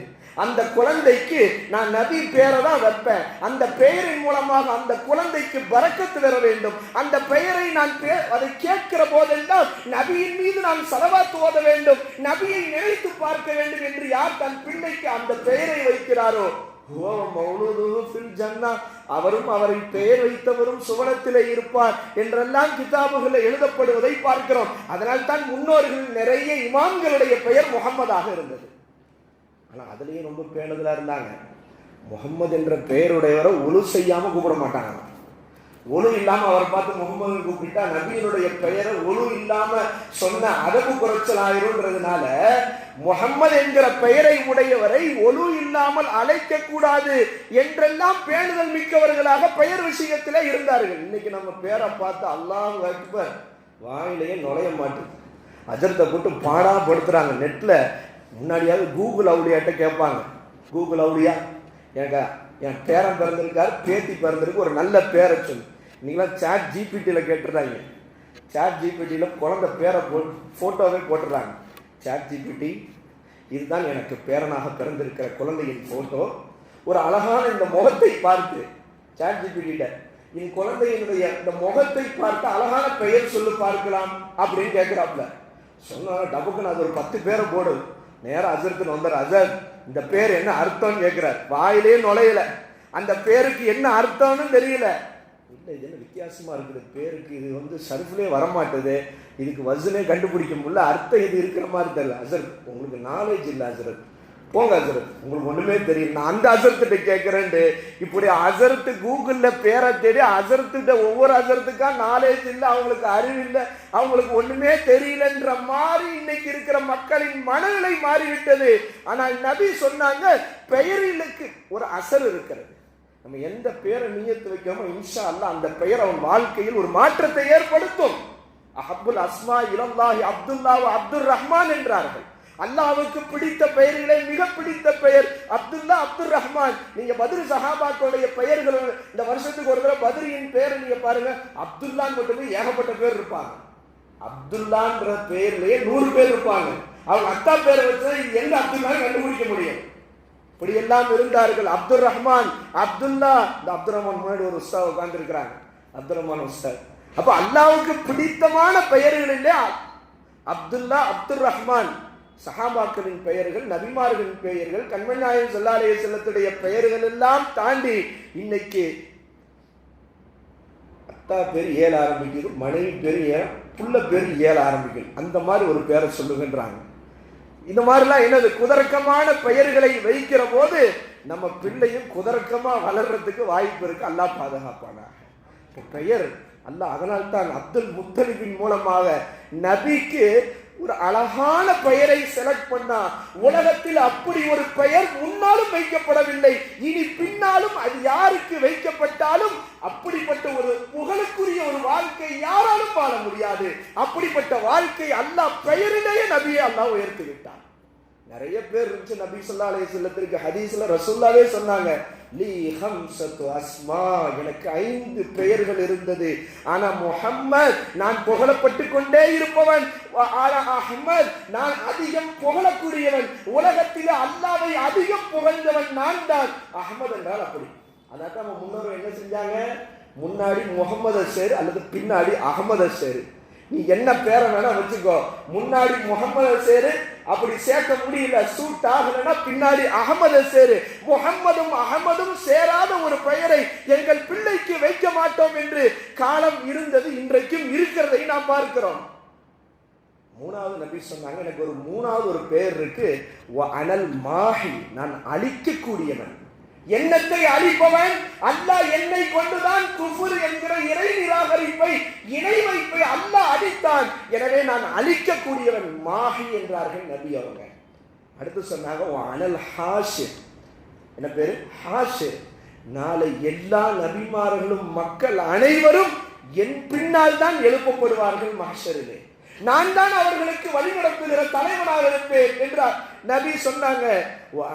அந்த குழந்தைக்கு நான் நபி பேரை தான் வைப்பேன், அந்த பெயரின் மூலமாக அந்த குழந்தைக்கு பரக்கத்து வர வேண்டும், அந்த பெயரை நான் அதை கேட்கிற போதெல்லாம் நபியின் மீது நான் ஸலவாத் ஓத வேண்டும், நபியை நினைத்து பார்க்க வேண்டும் என்று யார் தன் பிள்ளைக்கு அந்த பெயரை வைக்கிறாரோ அவரும் அவரை பெயர் வைத்தவரும் சுவனத்திலே இருப்பார் என்றெல்லாம் கிதாபுகளில் எழுதப்படுவதை பார்க்கிறோம். அதனால் தான் முன்னோர்கள் நிறைய இமாம்களுடைய பெயர் முஹம்மதாக இருந்தது. ஆனால் அதுலேயும் ரொம்ப பேணுதலாக இருந்தாங்க. முகம்மது என்ற பெயருடையவரை ஒழு செய்யாமல் கூப்பிட மாட்டாங்க. ஒழு இல்லாமல் அவரை பார்த்து முகம்மது கூப்பிட்டா நபியினுடைய பெயரை ஒழு இல்லாமல் சொன்ன அதவு குறைச்சல் ஆயிரும்ன்றதுனால முகம்மது என்கிற பெயரை உடையவரை ஒழு இல்லாமல் அழைக்க கூடாது என்றெல்லாம் பேணுதல் மிக்கவர்களாக பெயர் விஷயத்திலே இருந்தார்கள். இன்னைக்கு நம்ம பேரை பார்த்து அல்லாஹ் அக்பர் வாயிலேயே நுழைய மாட்டேங்குது. அஜர்த்தை போட்டு பாடாப்படுத்துறாங்க. நெட்டில் முன்னாடியாவது கூகுள் அவுளியாட்ட கேட்பாங்க, கூகுள் அவுளியா எனக்கு என் பேரன் பிறந்திருக்காரு, பேத்தி பிறந்திருக்கு, ஒரு நல்ல பேரை சொல்லு. இன்னைக்கெல்லாம் சாட் ஜிபிடியில் கேட்டுடுறாங்க. சாட் ஜிபிடியில் குழந்தை பேரை ஃபோட்டோவே போட்டுடுறாங்க. சாட் ஜிபிடி இதுதான் எனக்கு பேரனாக பிறந்திருக்கிற குழந்தையின் ஃபோட்டோ, ஒரு அழகான இந்த முகத்தை பார்த்து சாட் ஜிபிடியில என் குழந்தையினுடைய இந்த முகத்தை பார்த்து அழகான பெயர் சொல்லு பார்க்கலாம் அப்படின்னு கேட்குறாப்புல. சொன்னா டபுக்குன்னு அது ஒரு 10 பேரை போடுது. நேரம் அசரத்துன்னு வந்தார். அசர் இந்த பேர் என்ன அர்த்தம்னு கேட்கிறார். வாயிலே நுழையல, அந்த பேருக்கு என்ன அர்த்தம்னு தெரியல. இல்லை இது என்ன வித்தியாசமா இருக்குது பேருக்கு, இது சர்ஃப்லே வரமாட்டுது, இதுக்கு வசனே கண்டுபிடிக்க முடியல, அர்த்தம் இது இருக்கிற மாதிரி தெரியல. அசரத் உங்களுக்கு நாலேஜ் இல்லை அசரத், போங்க அசரத் உங்களுக்கு ஒண்ணுமே தெரியல, நான் அந்த அசரத்துட்டு கேட்கிறேன்ட்டு இப்படி அசரத்து கூகுள்ல பேரை தேடி அசரத்துட்ட ஒவ்வொரு அசரத்துக்கா நாலேஜ் இல்லை, அவங்களுக்கு அறிவு இல்லை, அவங்களுக்கு ஒண்ணுமே தெரியலன்ற மாதிரி இன்னைக்கு இருக்கிற மக்களின் மனநிலை மாறிவிட்டது. ஆனால் நபி சொன்னாங்க பெயரிலுக்கு ஒரு அசர் இருக்கிறது. நம்ம எந்த பேரை நியத்து வைக்காமோ இன்ஷா அல்லாஹ் அந்த பெயர் அவன் வாழ்க்கையில் ஒரு மாற்றத்தை ஏற்படுத்தும். அஹப்புல் அஸ்மா இலல்லாஹி அப்துல்லாஹ் அப்துர் ரஹ்மான் என்றார்கள். அல்லாஹ்வுக்கு பிடித்த பெயர்களே மிக பிடித்த பெயர் அப்துல்லா அப்துர் ரஹ்மான். நீங்க பத்ர் சஹாபாக்களுடைய பெயர்கள் இந்த வருஷத்துக்கு ஒரு தடவை பத்ரியின் பேரை நீங்க பாருங்க, அப்துல்லான்னு மட்டுமே ஏகப்பட்ட பேர் இருப்பாங்க. அப்துல்லான்ற பெயர்லயே 100 பேர் இருப்பாங்க. அவங்க அத்தா பேரை வச்சா இது எங்க அப்துல்லான்னு கண்டுபிடிக்க முடியும். இப்படி எல்லாம் இருந்தார்கள். அப்துர் ரஹ்மான், அப்துல்லா. இந்த அப்துல் ரஹ்மான் முன்னாடி ஒரு உஸ்தாத் உட்கார்ந்து இருக்கிறாங்க, அப்துல் ரஹ்மான் உஸ்தாத். அப்ப அல்லாஹ்வுக்கு பிடித்தமான பெயர்களிலே அப்துல்லா அப்துர் ரஹ்மான். சஹாபாக்களின் பெயர்கள், நபிமார்களின் பெயர்கள், கண்மணி நாயகம் ஸல்லல்லாஹு அலைஹி வஸல்லத்துடைய பெயர்கள் எல்லாம் தாண்டி இன்னைக்கு அத்தா பேர் 7 ஆரம்பிக்குது, மனைவி பேர் 7, புள்ள பேர் 7 ஆரம்பிக்குது. அந்த மாதிரி ஒரு பேரை சொல்லுகின்றாங்க. இந்த மாதிரிலாம் என்னது குதர்க்கமான பெயர்களை வைக்கிற போது நம்ம பிள்ளையும் குதர்க்கமா வளர்றதுக்கு வாய்ப்பு இருக்கு. அல்லாஹ் பாதுகாப்பானாக. பெயர் அல்லாஹ் அதனால்தான் அப்துல் முத்தலிபின் மூலமாக நபிக்கு ஒரு அழகான பெயரை செலக்ட் பண்ணா. உலகத்தில் அப்படி ஒரு பெயர் முன்னாலும் வைக்கப்படவில்லை, இனி பின்னாலும் அது யாருக்கு வைக்கப்பட்டாலும் அப்படிப்பட்ட ஒரு புகழுக்குரிய ஒரு வாழ்க்கை யாராலும் வாழ முடியாது. அப்படிப்பட்ட வாழ்க்கை அல்லாஹ் பெயரிலேயே நபியை அல்லாஹ் உயர்த்தி விட்டான். நிறைய பேர் இருந்துச்சு நபி ஸல்லல்லாஹு அலைஹி வஸல்லத்திற்கு ஹதீஸ்ல ரசூலுல்லாஹே சொன்னாங்க, லீ ஹம்ஸத்து அஸ்மா, எனக்கு 5 பெயர்கள் இருந்தது. ஆனா முஹம்மத், நான் புகழப்பட்டு கொண்டே இருப்பவன். அஹ்மத், நான் அதிகம் புகழக்கூடியவன். உலகத்தில் அல்லாஹ்வை அதிகம் புகழ்ந்தவன் நான் தான். அஹ்மத் என்றால் அப்படி. அதான் நம்ம முன்னோர் என்ன செஞ்சாங்க, முன்னாடி முகமது சேரு அல்லது பின்னாடி அகமது சேரு, நீ என்ன பேரை வேணா வச்சுக்கோ, முன்னாடி முகமது சேரு அப்படி சேர்க்க முடியல, சூட் ஆகலன்னா பின்னாடி அகமது சேரு. முகம்மதும் அகமதும் சேராத ஒரு பெயரை எங்கள் பிள்ளைக்கு வைக்க மாட்டோம் என்று காலம் இருந்தது, இன்றைக்கும் இருக்கிறதை நாம் பார்க்கிறோம். மூணாவது நபி சொன்னாங்க, எனக்கு ஒரு மூணாவது ஒரு பெயர் இருக்கு, அனல் மாஹி, நான் அழிக்கக்கூடியவன், எண்ணத்தை அழிப்பவன். அல்லாஹ் என்னை கொண்டுதான் குஃபுர் என்கிற இறை நிராகரிப்பை, இணை வைப்பை அல்லாஹ் அழித்தான், எனவே நான் அழிக்கக்கூடியவன், மாஹி என்றார்கள் நபி அவங்க. அடுத்து சொன்னாங்க அனல் ஹாஷிர், என்ன பேரு? ஹாஷிர். நாளை எல்லா நபிமார்களும் மக்கள் அனைவரும் என் பின்னால் தான் எழுப்பப்படுவார்கள் மஹ்ஷரிலே, நான் தான் அவர்களுக்கு வழிநடத்துகிற தலைவனாக இருப்பேன் என்றார் நபி. சொன்னாங்க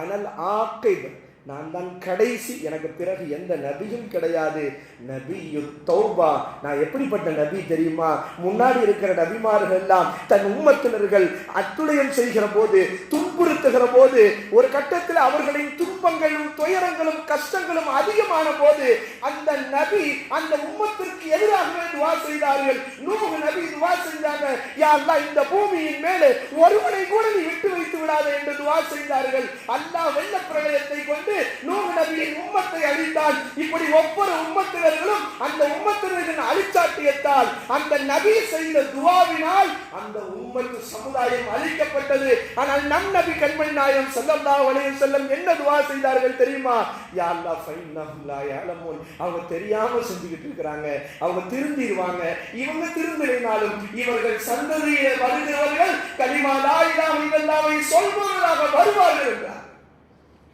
அனல் ஆக்கிப், நான் தான் கடைசி, எனக்கு பிறகு எந்த நபியும் கிடையாது. நபியு தௌபா, நான் எப்படிப்பட்ட நபி தெரியுமா? முன்னாடி இருக்கிற நபிமார்கள் எல்லாம் தன் உம்மத்தினர்கள் அத்துடையம் செய்கிற போது, துன்புறுத்துகிற போது, ஒரு கட்டத்தில் அவர்களின் துன்பங்களும் துயரங்களும் கஷ்டங்களும் அதிகமான போது அந்த நபி அந்த உம்மத்திற்கு எதிராக துவா செய்தார்கள். நூஹ் நபி துவா செஞ்சாங்க, யா அல்லாஹ் இந்த பூமியின் மேலே ஒருவனை கூட நீ விட்டு வைத்து விடாதே என்று துவா செய்தார்கள். அல்லாஹ் வெள்ள பிரளயத்தை கொண்டு நூஹ் நபியின் உம்மத்தை அழித்தான். இப்படி ஒவ்வொரு உம்மத்தினர்களும் அந்த உம்மத்தினரின் அழிச்சாட்டியத்தால், அந்த நபி செய்த துஆவினால் அந்த உம்மத்து சமுதாயம் அழிக்கப்பட்டது. ஆனால் நம் நபி கண்மணி நாயகம் ஸல்லல்லாஹு அலைஹி வஸல்லம் என்ன துஆ செய்தார்கள் தெரியுமா? யா அல்லாஹ் ஃபைன்னஹும் லா யஅலமூன், அவங்க தெரியாம செஞ்சுக்கிட்டு இருக்காங்க, அவங்க திருந்திடுவாங்க. இவங்க திருந்தினாலும் இவர்கள் சந்ததியிலே வருகிறவர்கள் கலிமா லா இலாஹ இல்லல்லாஹ்வை சொல்பவர்களாக வருவார்கள் என்றார்.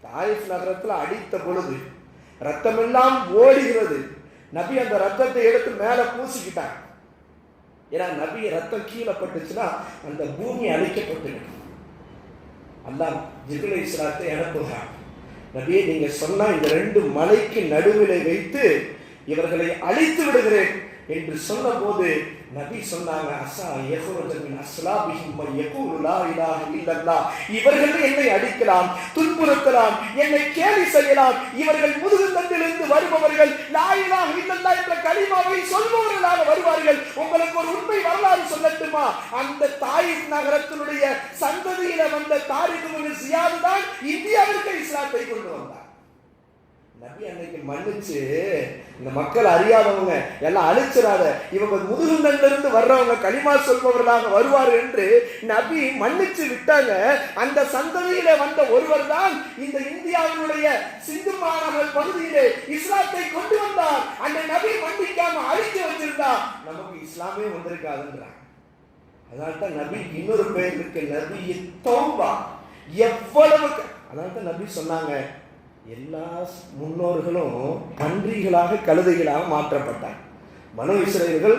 தாயிஃப் நகரத்தில் அடித்த பொழுது ரத்தம் எல்லாம் ஓடுகிறது. நபி அந்த ரத்தத்தை எடுத்து மேல பூசிக்கிட்டாங்க. ஏன்னா நபி ரத்தம் கீழே பட்டுச்சுன்னா அந்த பூமி அழிக்கப்பட்டுடும். அல்லாஹ் ஜிப்ரீல் அலைஹிஸ்ஸலாத்தை அனுப்புகிறார். நபியே, நீங்க சொன்னா இந்த ரெண்டு மலைக்கு நடுவிலே வைத்து இவர்களை அழித்து விடுகிறேன் என்று சொன்ன போது நபி சொன்னாங்க, அஸா யஹ்ருஜு மின் அஸ்லாபிஹிம் மன் யகூலு லா இலாஹ இல்லல்லாஹ், இவர்கள் என்னை அடிக்கலாம், துன்புறுத்தலாம், என்னை கேலி செய்யலாம், இவர்கள் முதுகு தண்டிலிருந்து வருபவர்கள் லா இலாஹ இல்லல்லாஹ் என்ற கலிமாவை சொல்பவர்களாக வருவார்கள். உங்களுக்கு ஒரு உண்மை வரலாறு சொல்லட்டுமா? அந்த தாயிஃப் நகரத்தினுடைய சந்ததியில வந்த தாரிக் இப்னு ஜியாத் தான் இந்தியாவிற்கு இஸ்லாத்தை கொண்டு வந்தார். நபி அன்னைக்கு மன்னிச்சு, இந்த மக்கள் அறியாதவங்க எல்லாம் அழிச்சிடாத, இவங்க முதுகுந்தண்டிலிருந்து வர்றவங்க கலிமா சொல்பவர்களாக வருவார் என்று நபி மன்னிச்சு விட்டாங்க. அந்த சந்ததியில வந்த ஒருவர் தான் இந்த இந்தியாவினுடைய சிந்து மாநகர் பகுதியிலே இஸ்லாத்தை கொண்டு வந்தார். அந்த நபி மன்னிக்காம அழித்து வச்சிருந்தா நமக்கு இஸ்லாமே வந்திருக்காதுன்றார். அதனால்தான் நபி இன்னொரு பெயர் இருக்கு, நபி தௌபா. எவ்வளவு, அதனால்தான் நபி சொன்னாங்க, எல்லா முன்னோர்களும் பன்றிகளாக கழுதைகளாக மாற்றப்பட்டாங்க. பனு இஸ்ரேல்கள்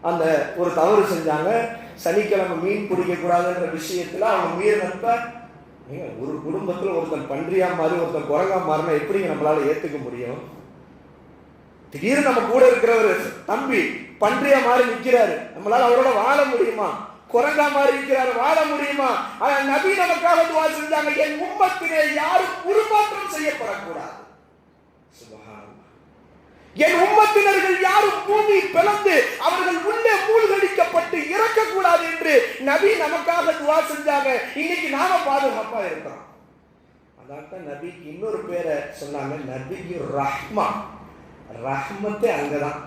அந்த ஒரு தவறு செஞ்சாங்க, சனிக்கிழமை மீன் பிடிக்க கூடாதுன்ற விஷயத்துல அவங்க மீறினப்ப, ஒரு குடும்பத்தில் ஒருத்தன் பன்றியா மாறி ஒருத்தன் குரங்கா மாறினா எப்படி நம்மளால ஏத்துக்க முடியும்? திடீர்னு நம்ம கூட இருக்கிறவர் தம்பி பன்றியா மாறி நிற்கிறாரு, நம்மளால அவரோட வாழ முடியுமா? குரங்கா மாறி இருக்கிறார், வாழ முடியுமா? ஆனா நபி நமக்காக துஆ செஞ்சாங்க, என் உம்மத்திலே யாரும் உருமாற்றம் செய்யப்படக்கூடாது. சுப்ஹானல்லாஹ். என் உம்மத்தினர்கள் யாரும் பூமி பிளந்து அவர்கள் உள்ளே மூழ்கடிக்கப்பட்டு இறக்கக்கூடாது என்று நபி நமக்காக துஆ செஞ்சாங்க. இன்னைக்கு நாம பாதுகாப்பா இருக்கிறோம். அதான் நபிக்கு இன்னொரு பேரை சொன்னாங்க, நபியுர் ரஹ்மா. ரஹ்மத்தே அங்கதான்.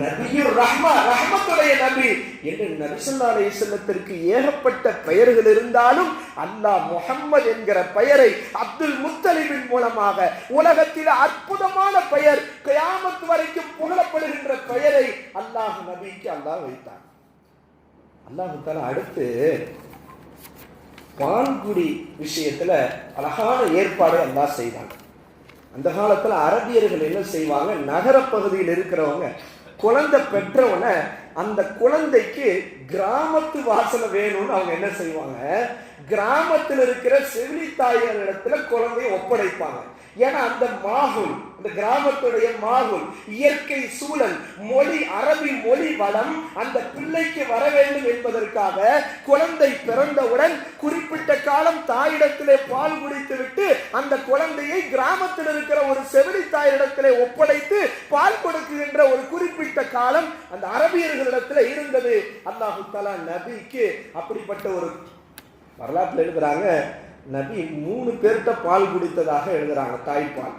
நபியுர் ரஹ்மா, ரஹ்மத்துடைய நபி என்று நபி ஸல்லல்லாஹு அலைஹி வஸல்லத்திற்கு ஏகப்பட்ட பெயர்கள் இருந்தாலும் அல்லாஹ் முஹம்மது என்கிற பெயரை அப்துல் முத்தலிபின் மூலமாக உலகத்தில் அற்புதமான பெயர், கியாமத் வரைக்கும் புகழப்படுகின்ற பெயரை அல்லாஹ் நபிக்கு அல்லாஹ் வைத்தார். அல்லாஹ் தஆலா அடுத்து பால்குடி விஷயத்துல அழகான ஏற்பாடு அல்லாஹ் செய்தாங்க. அந்த காலத்துல அரபியர்கள் என்ன செய்வாங்க, நகர பகுதியில் இருக்கிறவங்க குழந்தை பெற்றவன அந்த குழந்தைக்கு கிராமத்து வாசனை வேணும்னு அவங்க என்ன செய்வாங்க, கிராமத்தில் இருக்கிற செவிலித்தாயர் இடத்துல குழந்தையை ஒப்படைப்பாங்க. ஏன்னா அந்த மாகுல், அந்த கிராமத்துடைய மாகுல், இயற்கை சூழல், மொழி, அரபி மொழி வளம் அந்த பிள்ளைக்கு வர வேண்டும் என்பதற்காக குழந்தை பிறந்தவுடன் குறிப்பிட்ட காலம் தாயிடத்திலே பால் குடித்து விட்டு அந்த குழந்தையை கிராமத்தில் இருக்கிற ஒரு செவிலித்தாயிடத்திலே ஒப்படைத்து பால் கொடுக்குகின்ற ஒரு குறிப்பிட்ட காலம் அந்த அரபியர்களிடத்தில் இருந்தது. அல்லாஹ் தஆலா நபிக்கு அப்படிப்பட்ட ஒரு வரலாற்றில் எழுதுறாங்க, நபி 3 பேர்கிட்ட பால் குடித்ததாக எழுதுறாங்க, தாய்ப்பால்.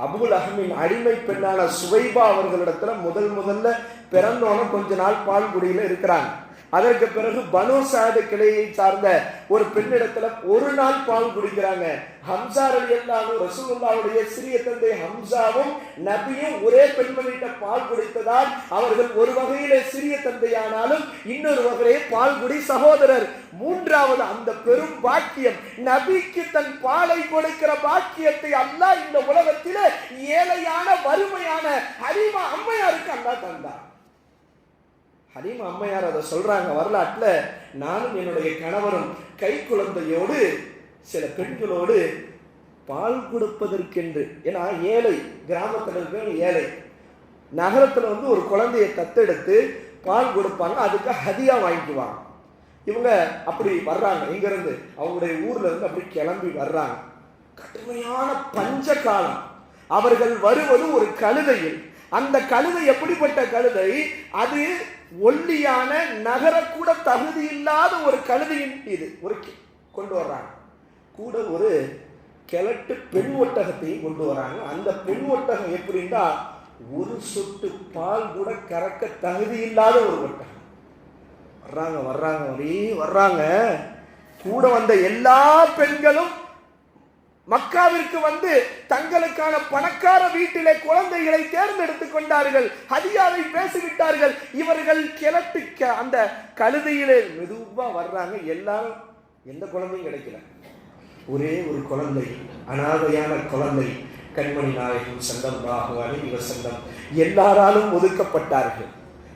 அபுல் அஹமின் அடிமை பெண்ணான சுவைபா அவர்களிடத்துல முதல்ல பிறந்தோன கொஞ்ச நாள் பால் குடியில இருக்கிறாங்க. அதற்கு பிறகு பனு சாது கிளையை சார்ந்த ஒரு பெண்ணிடத்துல ஒரு நாள் பால் குடிக்கிறாங்க. ஹம்சா ரலியல்லாஹு ரசூலுல்லாஹ்வுடைய சிறிய தந்தை ஹம்சாவும் நபியும் ஒரே பெண்மணிட்ட பால் குடித்ததால் அவர்கள் ஒரு வகையிலே சிறிய தந்தையானாலும் இன்னொரு வகையிலே பால்குடி சகோதரர். மூன்றாவது அந்த பெரும் பாக்கியம், நபிக்கு தன் பாலை கொடுக்கிற பாக்கியத்தை அல்லாஹ் இந்த உலகத்திலே ஏழையான வறுமையான ஹலீமா அம்மையாருக்கு அல்லாஹ் தந்தார். ஹலீமா அம்மையார் அதை சொல்றாங்க வரலாற்றுல, நானும் என்னுடைய கணவரும் கை குழந்தையோடு சில பெண்களோடு பால் கொடுப்பதற்கென்று, ஏன்னா ஏழை, கிராமத்தில் இருக்கிற ஏழை, நகரத்துல ஒரு குழந்தையை தத்தெடுத்து பால் கொடுப்பாங்க, அதுக்கு ஹதியா வாங்கிக்குவாங்க. இவங்க அப்படி வர்றாங்க, எங்க இருந்து, அவங்களுடைய ஊர்ல இருந்து அப்படி கிளம்பி வர்றாங்க. கடுமையான பஞ்ச காலம். அவர்கள் வருவது ஒரு கழுதையில். அந்த கழுதை எப்படிப்பட்ட கழுதை, அது ஒல்லியான நகரக்கூட தகுதி இல்லாத ஒரு கழுதையின் மீது ஒரு கொண்டு வர்றாங்க. கூட ஒரு கிழட்டு பெண் ஒட்டகத்தையும் கொண்டு வராங்க. அந்த பெண் ஒட்டகம் எப்படின்னா ஒரு சொட்டு பால் கூட கறக்க தகுதி இல்லாத ஒரு ஒட்டகம். வர்றாங்க. கூட வந்த எல்லா பெண்களும் மக்காவிற்கு வந்து தங்களுக்கான பணக்கார வீட்டிலே குழந்தைகளை தேர்ந்தெடுத்துக் கொண்டார்கள். ஹதியாவை பேசிவிட்டார்கள். இவர்கள் கிளட்டு அந்த கழுதையிலே மெதுவா வர்றாங்க. எல்லாரும் எந்த குழந்தையும் கிடைக்கல. ஒரே ஒரு குழந்தை, அனாதையான குழந்தை, கண்மணி நாயகம் ஸல்லல்லாஹு அலைஹி வஸல்லம் எல்லாராலும் ஒதுக்கப்பட்டார்கள்.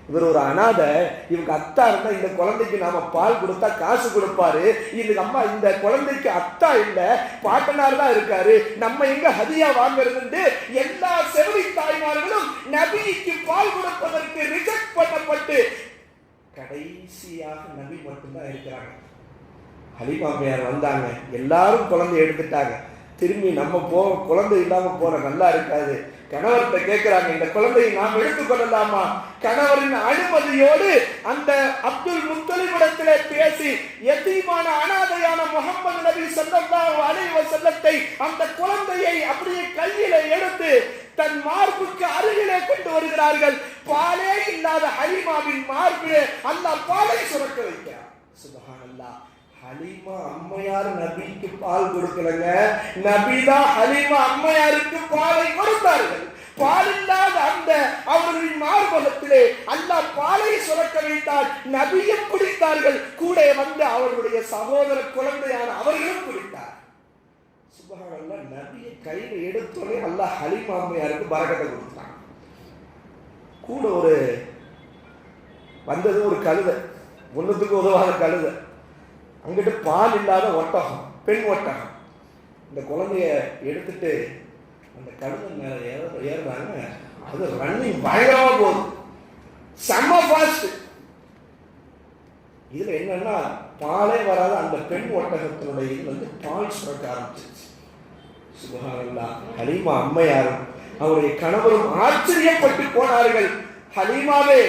இவர் ஒரு அனாதை. இவங்க அத்தா இருந்தா இந்த குழந்தைக்கு நாம பால் கொடுத்தா காசு கொடுப்பாரு. இதுக்கு அம்மா இந்த குழந்தைக்கு அத்தா இல்ல, பாட்டனார் தான் இருக்காரு, நம்ம எங்க ஹதியா வாங்குறது? எல்லா செவிலி தாய்மார்களும் நபிக்கு பால் கொடுப்பதற்கு ரிஜெக்ட் பண்ணப்பட்டு கடைசியாக நபி மட்டும்தான் இருக்கிறாங்க. ஹலீமா அம்மையார் வந்தாங்க, எல்லாரும் குழந்தை எடுத்துட்டாங்க. திரும்பி நம்ம குழந்தை இல்லாம போற நல்லா இருக்காது. கணவர்கிட்ட கேட்கிறாங்க, இந்த குழந்தையை நாம் எடுத்துக்கொள்ளலாமா? கணவரின் அனுமதியோடு அந்த அப்துல் முத்தலிபிடத்திலே பேசி யதீமான அனாதையான முஹம்மது நபி ஸல்லல்லாஹு அலைஹி வஸல்லத்தை அந்த குழந்தையை அப்படியே கையில எடுத்து தன் மார்புக்கு அருகிலே கொண்டு வருகிறார்கள். பாலே இல்லாத ஹலீமாவின் மார்பிலே அல்லாஹ் பாலை சுரக்க வைக்கிறார். சுப்ஹானல்லாஹ். ஹலீமா அம்மையார் நபிக்கு பால் கொடுக்கலங்க, நபிதான் ஹலீமா அம்மையாருக்கு பாலை கொடுத்தார்கள். பால் இல்லாத அந்த அவர்களின் மார்பகத்திலே அல்லாஹ் பாலை சுரக்க வைத்தார். நபியும் குடித்தார்கள். கூட வந்து அவர்களுடைய சகோதர குழந்தையான அவர்களும் குடித்தார். சுப்ஹானல்லாஹ். நபியை கையில எடுத்தோடனே அல்லாஹ் ஹலீமா அம்மையாருக்கு பரக்கத்தை கொடுத்தாங்க. கூட ஒரு வந்தது ஒரு கழுதை, ஒன்னுத்துக்கு உதவாத கழுதை. அங்கிட்டு பால் இல்லாத ஒட்டகம், பெண் ஒட்டகம். இந்த குழந்தைய எடுத்துட்டு அந்த கழுதை மேல ஏறுறாங்க. அது ரன்னிங் பயங்கரமா போகுது, செம்ம ஃபாஸ்ட். இதுல என்னன்னா பாலே வராத அந்த பெண் ஒட்டகத்தினுடைய இது பால் சுரக்க ஆரம்பிச்சிருச்சு. சுப்ஹானல்லாஹ். ஹலீமா அம்மையாரும் அவருடைய கணவரும் ஆச்சரியப்பட்டு போனார்கள். ஹலீமாவே,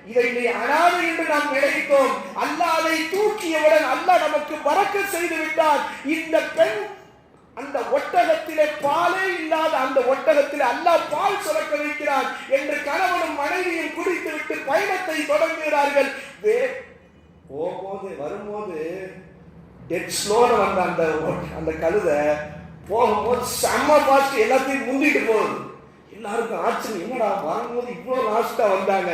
இதை நீ அனாதை என்று நாம் நினைத்தோம். அல்லாஹ் அதை தூக்கியவுடன் அல்லாஹ் நமக்கு பரக்கத் செய்து விட்டார். இந்த பெண் அந்த ஒட்டகத்திலே பாலே இல்லாத அந்த ஒட்டகத்திலே அல்லாஹ் பால் சுரக்க வைக்கிறார் என்று கணவனும் மனைவியும் குடித்து விட்டு பயணத்தை தொடங்குகிறார்கள். போகும்போது வரும்போது டெட் ஸ்லோல வந்த அந்த கழுதை போகும்போது செம்ம பாஸ்ட், எல்லாத்தையும் முந்திட்டு போகுது. எல்லாருக்கும் ஆச்சரியம், என்னடா வரும்போது இவ்வளவு லாஸ்டா வந்தாங்க,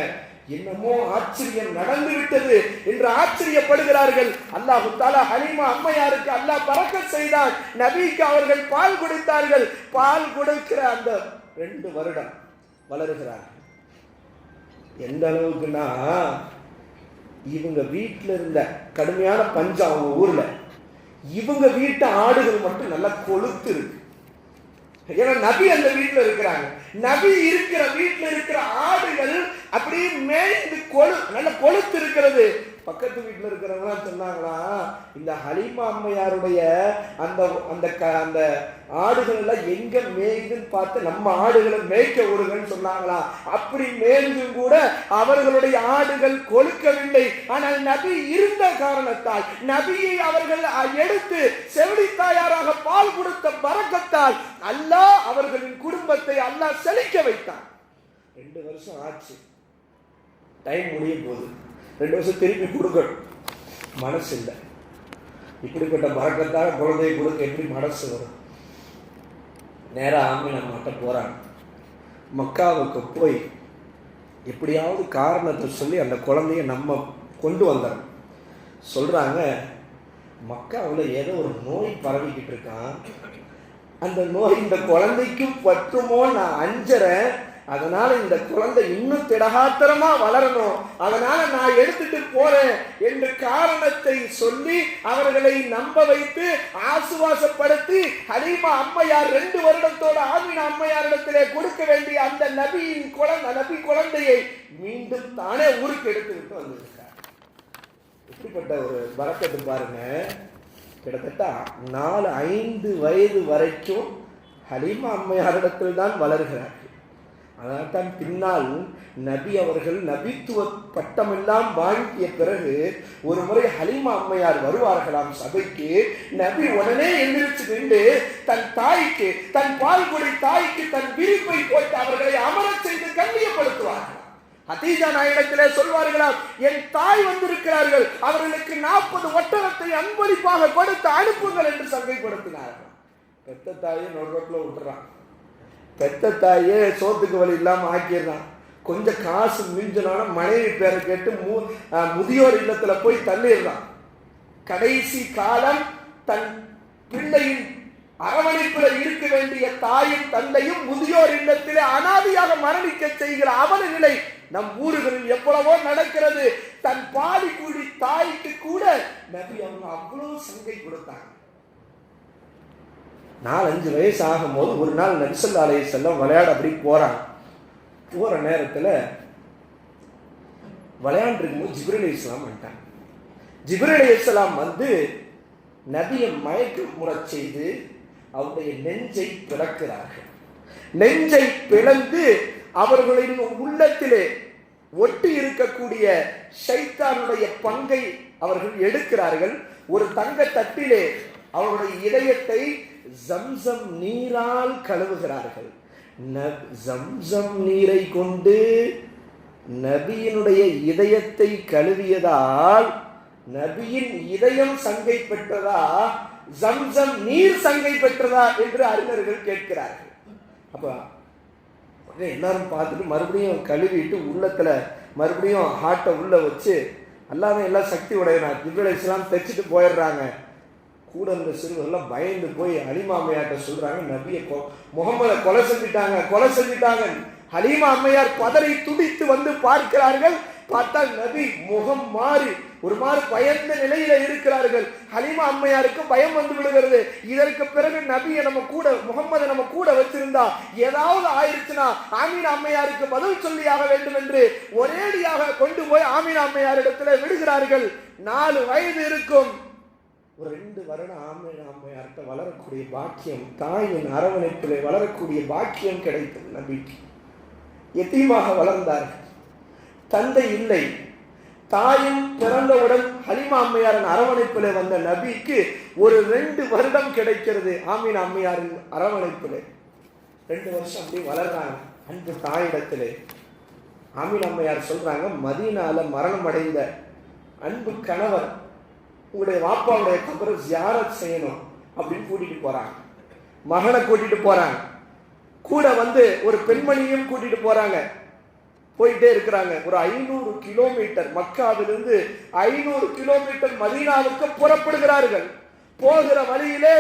என்னமோ ஆச்சரியம் நடந்து விட்டது என்று ஆச்சரியப்படுகிறார்கள். அல்லாஹ் தஆலா ஹலீமா அம்மையாருக்கு அல்லாஹ் பரக்கத் செய்தார். நபிக்கு அவர்கள் பால் கொடுத்தார்கள். பால் கொடுக்கிற அந்த 2 வருடம் வளருகிறார்கள். எந்த அளவுக்குன்னா, இவங்க வீட்டில் இருந்த கடுமையான பஞ்சம் அவங்க ஊர்ல, இவங்க வீட்டு ஆடுகள் மட்டும் நல்லா கொழுத்து இருக்கு. ஏன்னா நபி அந்த வீட்டுல இருக்கிறாங்க. நபி இருக்கிற வீட்டுல இருக்கிற ஆடுகள் அப்படியே மேய்ந்து நல்ல கொழுத்து இருக்கிறது. பக்கத்து வீட்டில் இருக்கிறவங்க சொன்னாங்களா, இந்த ஹலீமா அம்மையாருடைய அந்த அந்த அந்த ஆடுகள் எல்லாம் எங்க மேய்துன்னு பார்த்து நம்ம ஆடுகளை மேய்க்க விடுங்கன்னு சொன்னாங்களா. அப்படி மேய்ந்தும் கூட அவர்களுடைய ஆடுகள் கொழுக்கவில்லை. ஆனால் நபி இருந்த காரணத்தால், நபியை அவர்கள் எடுத்து செவிலித்தாயாராக பால் கொடுத்த பரக்கத்தால் அல்லாஹ் அவர்களின் குடும்பத்தை அல்லாஹ் செழிக்க வைத்தான். 2 வருஷம் ஆச்சு, டைம் முடிய போகுது. 2 வருஷம் திருப்பி கொடுக்கணும், மனசு இல்லை. இப்படிப்பட்ட பரக்கத்தாக குழந்தையை கொடுக்க எப்படி மனசு வரும்? நேராக ஆமீனா அம்மாட்ட போகிறாங்க. மக்காவுக்கு போய் எப்படியாவது காரணத்தை சொல்லி அந்த குழந்தைய நம்ம கொண்டு வந்தாங்க. சொல்கிறாங்க, மக்காவில் ஏதோ ஒரு நோய் பரவிக்கிட்டு இருக்கான், அந்த நோய் இந்த குழந்தைக்கும் பற்றுமோ நான் அஞ்சுறேன், அதனால இந்த குழந்தை இன்னும் திடகாத்திரமா வளரணும், அதனால நான் எடுத்துட்டு போறேன் என்ற காரணத்தை சொல்லி அவர்களை நம்ப வைத்து ஆசுவாசப்படுத்தி ஹலீமா அம்மையார் 2 வருடத்தோட ஆமீனா அம்மையாரிடத்திலே கொடுக்க வேண்டிய அந்த நபி குழந்தையை மீண்டும் தானே ஊருக்கு எடுத்துக்கிட்டு வந்திருக்கார். இப்படிப்பட்ட ஒரு பரக்கத்து பாருங்க. கிட்டத்தட்ட 4-5 வயது வரைக்கும் ஹலீமா அம்மையாரிடத்தில் தான் வளர்கிறார். அதனால் தான் பின்னால் நபி அவர்கள் நபித்துவ பட்டமெல்லாம் வாங்கிய பிறகு ஒரு முறை ஹலீமா அம்மையார் வருவார்களாம் சபைக்கு. நபி உடனே எந்திரிச்சு நின்று தன் தாய்க்கு, தன் பால்குடி தாய்க்கு தன் விரிப்பை போட்டு அவர்களை அமரச் செய்து கண்ணியப்படுத்துவார்கள். ஹதீஜா நாயிடத்திலே சொல்வார்களாம், என் தாய் வந்திருக்கிறார்கள், அவர்களுக்கு 40 ஒட்டகத்தை அன்பளிப்பாக கொடுத்து அனுப்புங்கள் என்று சங்கைப்படுத்தினார்கள். பெத்த தாயை நொறுரோட்டில் விட்டுறான். பெத்த தாயே சோத்துக்கு வழி இல்லாமல் ஆக்கிடுறான். கொஞ்சம் காசு மிஞ்சினால மனைவி பேரை கேட்டு முதியோர் இல்லத்தில் போய் தள்ளிடுறான். கடைசி காலம் தன் பிள்ளையின் அரவணைப்பில் இருக்க வேண்டிய தாயும் தந்தையும் முதியோர் இல்லத்திலே அனாதையாக மரணிக்க செய்கிற அவல நிலை நம் ஊர்களில் எவ்வளவோ நடக்கிறது. தன் பாதி கூடி தாய்க்கு கூட நபி அவங்க அவ்வளவு சங்கை கொடுத்தாங்க. 4-5 வயசு ஆகும்போது ஒரு நாள் நபி ஸல்லல்லாஹு அலைஹி வஸல்லம் விளையாட அப்படி போறாங்க. போற நேரத்தில் விளையாண்டுருக்கும்போது ஜிப்ரீல் அலைஹிஸ்ஸலாம் வந்துட்டாங்க. ஜிப்ரீல் அலைஹிஸ்ஸலாம் வந்து நபியை மயக்க முறச் செய்து அவருடைய நெஞ்சை பிளக்கிறார்கள். நெஞ்சை பிளந்து அவர்களின் உள்ளத்திலே ஒட்டி இருக்கக்கூடிய ஷைத்தானுடைய பங்கை அவர்கள் எடுக்கிறார்கள். ஒரு தங்க தட்டிலே அவருடைய இதயத்தை ஜம்சம் நீரால் கழுவுகிறார்கள். ஜம்சம் நீரை கொண்டு நபியினுடைய இதயத்தை கழுவியதால் நபியின் இதயம் சங்கை பெற்றதா, ஜம்சம் நீர் சங்கை பெற்றதா என்று அறிஞர்கள் கேட்கிறார்கள். அப்ப எல்லாரும் பார்த்துட்டு மறுபடியும் கழுவிட்டு உள்ளத்துல மறுபடியும் ஹார்ட்டை உள்ள வச்சு அல்லாமே எல்லாம் சக்தி உடையனா ஜிப்ரீல் அலைஹிஸ்ஸலாம் தைச்சிட்டு போயிடுறாங்க. கூட இருந்த சிறுவர்கள் பயந்து போய் ஹலீமா அம்மையார்ட்ட சொல்றாங்க, நபியை முகமதை கொலை செஞ்சிட்டாங்க. ஹலீமா அம்மையார் பதறி துடித்து வந்து பார்க்கிறார்கள். பார்த்தால் நபி முகம் மாறி ஒரு மாதிரி பயந்த நிலையில இருக்கிறார்கள். ஹலீமா அம்மையாருக்கு பயம் வந்து விடுகிறது. இதற்கு பிறகு நபியை நம்ம கூட, முகம்மதை நம்ம கூட வச்சிருந்தா ஏதாவது ஆயிடுச்சுன்னா ஆமீனா அம்மையாருக்கு பதில் சொல்லியாக வேண்டும் என்று ஒரேடியாக கொண்டு போய் ஆமீனா அம்மையாரிடத்துல விடுகிறார்கள். 4 வயது இருக்கும். ஒரு 2 வருடம் ஆமீனா அம்மையார்கிட்ட வளரக்கூடிய பாக்கியம், தாயின் அரவணைப்பிலே வளரக்கூடிய பாக்கியம் கிடைத்தது நபிக்கு. எத்தீமாக வளர்ந்தார்கள். தந்தை இல்லை. தாயும் பிறந்தவுடன் ஹலீமா அம்மையாரின் அரவணைப்பிலே வந்த நபிக்கு ஒரு 2 வருடம் கிடைக்கிறது ஆமீனா அம்மையாரின் அரவணைப்பிலே. 2 வருஷம் அப்படி வளர்றாங்க அன்பு தாயிடத்திலே. ஆமீனா அம்மையார் சொல்றாங்க, மதீனால மரணம் அடைந்த அன்பு கணவர் உங்களுடைய வாப்பாவுடைய கபரை ஜியாரத் செய்யணும் அப்படின்னு கூட்டிட்டு போறாங்க. மகனை கூட்டிட்டு போறாங்க. கூட வந்து ஒரு பெண்மணியும் கூட்டிட்டு போறாங்க. போயிட்டே இருக்கிறாங்க. ஒரு 500 கிலோமீட்டர், மக்காவிலிருந்து 500 கிலோமீட்டர் மதீனாவுக்கு புறப்படுகிறார்கள். போகிற வழியிலே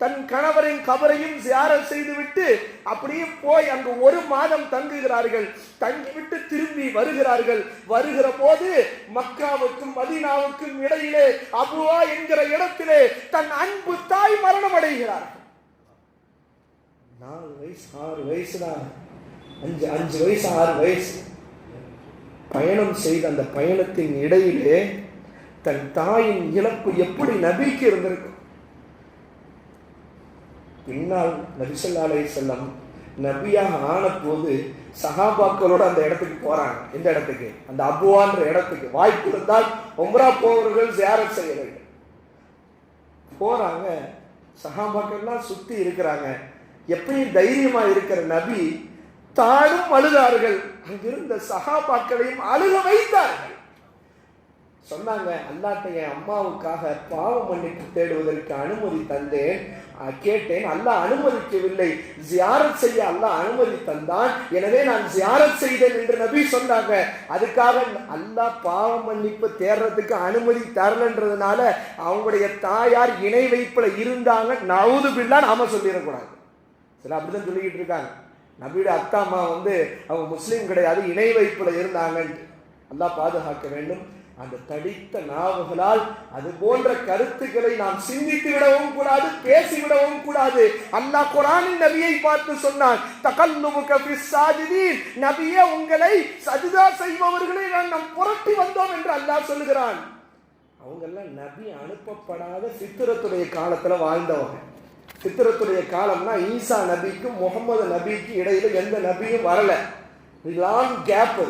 தன் கணவரின் கபரையும் ஜியாரத் செய்துவிட்டு அப்படியே போய் அங்கு 1 மாதம் தங்குகிறார்கள். தங்கிவிட்டு திரும்பி வருகிறார்கள். வருகிற போது மக்காவுக்கும் மதீனாவுக்கும் இடையிலே அபுவா என்கிற இடத்திலே தன் அன்பு தாய் மரணம் அடைகிறார்கள். 4 வயசு 6 வயசு தான், 5 வயசு 6 வயசு பயணம் செய்த அந்த பயணத்தின் இடையிலே தன் தாயின் இழப்பு எப்படி நபிக்கு இருந்திருக்கும். பின்னால் நபி ஸல்லல்லாஹு அலைஹி வஸல்லம் நபியாக ஆன போது சஹாபாக்களோட அந்த இடத்துக்கு போறாங்க. எந்த இடத்துக்கு? அந்த அபுவான்ற இடத்துக்கு. வாய்ப்பு இருந்தால் உம்ரா போவர்கள் ஜியாரத் செய்ய வேண்டும். போறாங்க. சஹாபாக்கள்லாம் சுத்தி இருக்கிறாங்க. எப்பயும் தைரியமா இருக்கிற நபி தானும் அழுதார்கள். அங்கிருந்த சஹாபாக்களையும் அழுக வைத்தார்கள். சொன்னாங்க, அல்லாஹ்ட்ட என் அம்மாவுக்காக பாவ மன்னிப்பு தேடுவதற்கு அனுமதி தந்தேன், கேட்டேன், அல்லாஹ் அனுமதிக்கவில்லை. ஜியாரத் செய்ய அல்லாஹ் அனுமதி தந்தான், எனவே நான் ஜியாரத் செய்தேன் என்று நபி சொன்னாங்க. அதுக்காக அல்லாஹ் பாவ மன்னிப்பு தேடுறதுக்கு அனுமதி தரலன்றதுனால அவங்களுடைய தாயார் இணை வைப்புல இருந்தாங்க, நவுது பில்லா நாம சொல்லிடக்கூடாது. சில அப்படிதான் சொல்லிக்கிட்டு இருக்காங்க. நபியோட அத்தா அம்மா அவங்க முஸ்லீம் கிடையாது, இணை வைப்புல இருந்தாங்க. அல்லாஹ் பாதுகாக்க வேண்டும். அந்த தடித்த நாவுகளால் அது போன்ற கருத்துக்களை நாம் சிந்தித்து விடவும் கூடாது, பேசிவிடவும் கூடாது. அல்லாஹ் குர்ஆனின் நபியை பார்த்து சொன்னான், தகல்லுமுக ஃபிஸ் சாஜிதீன், நபியே உங்களை சஜ்தா செய்பவர்களை நாம் புரட்டி வந்தோம் என்று அல்லாஹ் சொல்கிறான். அவங்க எல்லாம் நபி அனுப்பப்படாத ஃபித்ரத்துடைய காலத்துல வாழ்ந்தவங்க. ஃபித்ரத்துடைய காலம்னா ஈசா நபிக்கும் முகமது நபிக்கு இடையில எந்த நபியும் வரல. லாங் கேப்,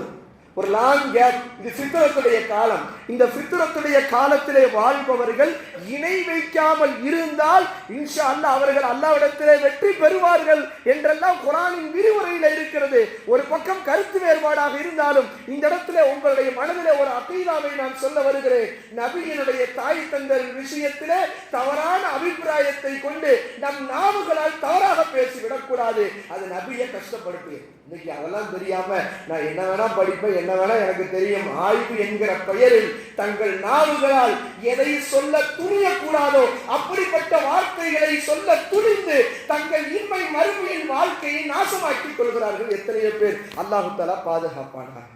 ஒரு லாங் கேப். இது ஃபித்ரத்துடைய காலம். இந்த ஃபித்ரத்துடைய காலத்திலே வாழ்பவர்கள் இணை வைக்காமல் இருந்தால் இன்ஷா அல்லாஹ் அவர்கள் அல்லாஹ்விடத்திலே வெற்றி பெறுவார்கள் என்றெல்லாம் குர்ஆனின் விரிவுரையில் இருக்கிறது. ஒரு பக்கம் கருத்து வேறுபாடாக இருந்தாலும் இந்த இடத்துல உங்களுடைய மனதிலே ஒரு அகீதாவை நான் சொல்ல வருகிறேன். நபியினுடைய தாய் தந்தர் விஷயத்திலே தவறான அபிப்பிராயத்தை கொண்டு நம் நாவுகளால் தவறாக பேசிவிடக்கூடாது. அது நபியை கஷ்டப்படுத்து. இன்னைக்கு அதெல்லாம் தெரியாம நான் என்ன வேணா படிப்பேன், என்ன வேணா எனக்கு தெரியும், ஆய்வு என்கிற பெயரில் தங்கள் நாவுகளால் எதை சொல்ல துணியக்கூடாதோ அப்படிப்பட்ட வார்த்தைகளை சொல்ல துணிந்து தங்கள் இன்மை மறுமையின் வாழ்க்கையை நாசமாக்கிக் கொள்கிறார்கள். எத்தனையோ பேர். அல்லாஹ் தஆலா பாதுகாப்பானாக.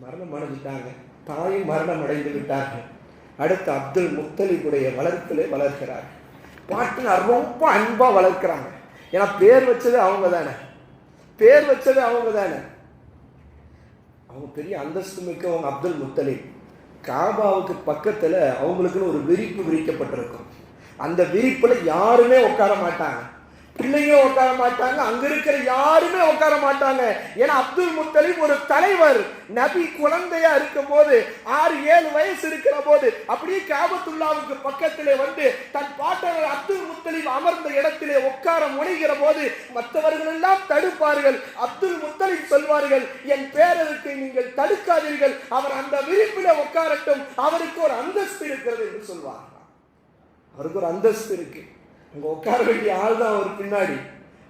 மரணம் அடைஞ்சிட்டாங்க, தாயும் மரணம் அடைந்து விட்டார்கள். அடுத்து அப்துல் முத்தலிபுடைய வளர்ப்பிலே வளர்க்கிறார். பாட்டினார் ரொம்ப அன்பா வளர்க்கிறாங்க. ஏன்னா பேர் வச்சது அவங்க தானே, பேர் வச்சது அவங்க தானே. அவங்க பெரிய அந்தஸ்து மிக்கவங்க. அப்துல் முத்தலிப் காபாவுக்கு பக்கத்துல அவங்களுக்குன்னு ஒரு விரிப்பு விரிக்கப்பட்டிருக்கும். அந்த விரிப்புல யாருமே உட்கார மாட்டாங்க, பிள்ளைங்க உட்கார மாட்டாங்க, அங்க இருக்கிற யாருமே உட்கார மாட்டாங்க. ஏன்னா அப்துல் முத்தலிப் ஒரு தலைவர். நபி குழந்தையா இருக்கும் போது 6-7 வயசு இருக்கிற போது அப்படியே காபத்துல்லாவுக்கு பக்கத்திலே தன் பாட்டனர் அப்துல் முத்தலிப் அமர்ந்த இடத்திலே உட்கார முனைகிற போது மற்றவர்கள் எல்லாம் தடுப்பார்கள். அப்துல் முத்தலிப் சொல்வார்கள், என் பேரருக்கு நீங்கள் தடுக்காதீர்கள், அவர் அந்த விரிப்பிலே உட்காரட்டும், அவருக்கு ஒரு அந்தஸ்து இருக்கிறது என்று சொல்வார். அவருக்கு ஒரு அந்தஸ்து இருக்கு, அங்க உட்கார வேண்டிய ஆள் தான் அவர் பின்னாடி,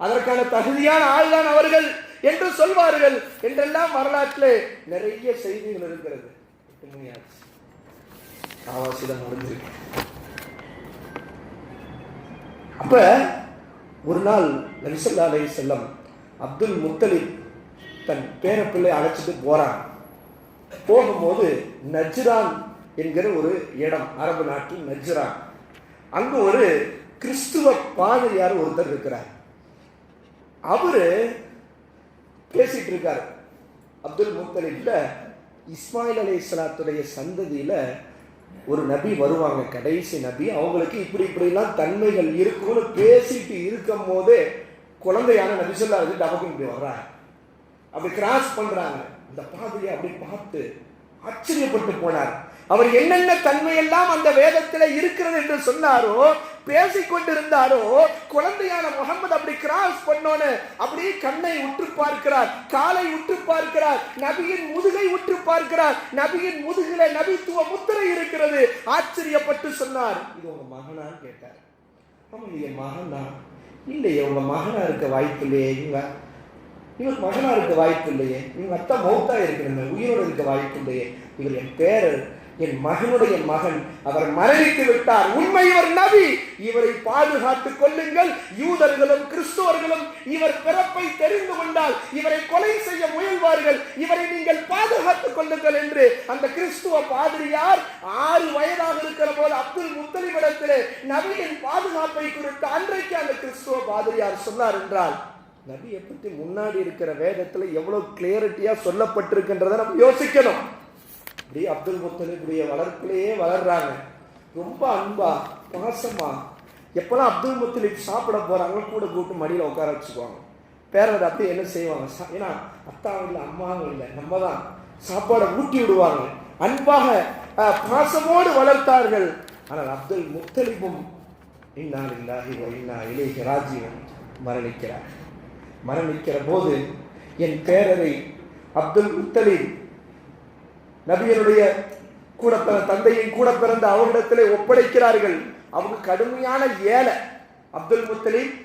அதற்கான தகுதியான ஆள் தான் அவர்கள் என்று சொல்வார்கள் என்றெல்லாம் வரலாற்றிலே நிறைய செய்திகள் இருக்கிறது. அப்ப ஒரு நாள் நபி ஸல்லல்லாஹு அலைஹி வஸல்லம் அப்துல் முத்தலிப் தன் பேரப்பிள்ளை அழைச்சிட்டு போறான். போகும்போது நஜ்ரான் என்கிற ஒரு இடம், அரபு நாட்டில் நஜ்ரான். அங்கு ஒரு கிறிஸ்துவ பாதிரியார் ஒருத்தர் இருக்கிறார். அவரு பேசிட்டு இருக்காரு. அப்துல் முத்தலிப்ல இஸ்மாயில் அலைஹிஸ்ஸலாத்துடைய சந்ததியில ஒரு நபி வருவாங்க, கடைசி நபி, அவங்களுக்கு இப்படி இப்படிலாம் தன்மைகள் இருக்கும்னு பேசிட்டு இருக்கும் போதே குழந்தையான நபி ஸல்லல்லாஹு அலைஹி வஸல்லம் நமக்கு இப்படி வர்றாங்க. அப்படி கிராஸ் பண்றாங்க. அந்த பாதிரியை அப்படி பார்த்து ஆச்சரியப்பட்டு போனார். அவர் என்னென்ன தன்மையெல்லாம் அந்த வேதத்தில் இருக்கிறது என்று சொன்னாரோ, பேசிக்கொண்டிருந்தாரோ, குழந்தையான முகமது அப்படி கிராஸ் பண்ணோன்னு அப்படியே கண்ணை உற்று பார்க்கிறார், காலை உற்று பார்க்கிறார், நபியின் முதுகை உற்று பார்க்கிறார். நபியின் முதுகில நபித்துவ முத்திரை இருக்கிறது. ஆச்சரியப்பட்டு சொன்னார், இது உங்க மகனான்னு கேட்டார். ஆமா, இது என் மகனா? இல்லையே, உங்க மகனா இருக்க வாய்ப்பு இல்லையே, இவர் மகனா இருக்க வாய்ப்பு இல்லையே, இவங்க அத்தா மௌத்தா இருக்கிறாங்க, உயிரோடு இருக்க வாய்ப்பு இல்லையே, இவர் என் பேரர், என் மகனுடைய மகன், அவர் மரணித்து விட்டார். உண்மை, இவர் நபி, இவரை பாதுகாத்துக் கொள்ளுங்கள். யூதர்களும் கிறிஸ்துவர்களும் இவர் பிறப்பை தெரிந்து கொண்டால் இவரை கொலை செய்ய முயல்வார்கள், இவரை நீங்கள் பாதுகாத்துக் கொள்ளுங்கள் என்று அந்த கிறிஸ்துவ பாதிரியார் 6 வயதாக இருக்கிற போது அப்துல் முத்தலிபிடத்திலே நபியின் பாதுகாப்பை குறித்து அன்றைக்கு அந்த கிறிஸ்துவ பாதிரியார் சொன்னார் என்றால், நபியை பற்றி முன்னாடி இருக்கிற வேதத்துல எவ்வளவு கிளியரிட்டியா சொல்லப்பட்டிருக்கின்றதை நம்ம யோசிக்கணும். அப்படியே அப்துல் முத்தலிபுடைய வளர்ப்பிலேயே வளர்றாங்க. ரொம்ப அன்பா பாசமா. எப்பெல்லாம் அப்துல் முத்தலிப் சாப்பிட போறாங்களோ கூட கூட்டு மடியில் உட்கார வச்சுக்குவாங்க. பேரவை அப்படியே என்ன செய்வாங்க, ஏன்னா அத்தாவும் இல்லை அம்மாவும் இல்லை, நம்ம தான் சாப்பாடை ஊட்டி விடுவாங்க. அன்பாக பாசமோடு வளர்த்தார்கள். ஆனால் அப்துல் முத்தலிபும் இன்னா லில்லாஹி வ இன்னா இலைஹி ராஜிஊன் மரணிக்கிறார். மரணிக்கிற போது என் பேரரை அப்துல் முத்தலிப் நபியனுடைய கூட தந்தையின் கூட பிறந்த அவரிடத்திலே ஒப்படைக்கிறார்கள். அவங்க கடுமையான ஏழை. அப்துல் முத்தலிப்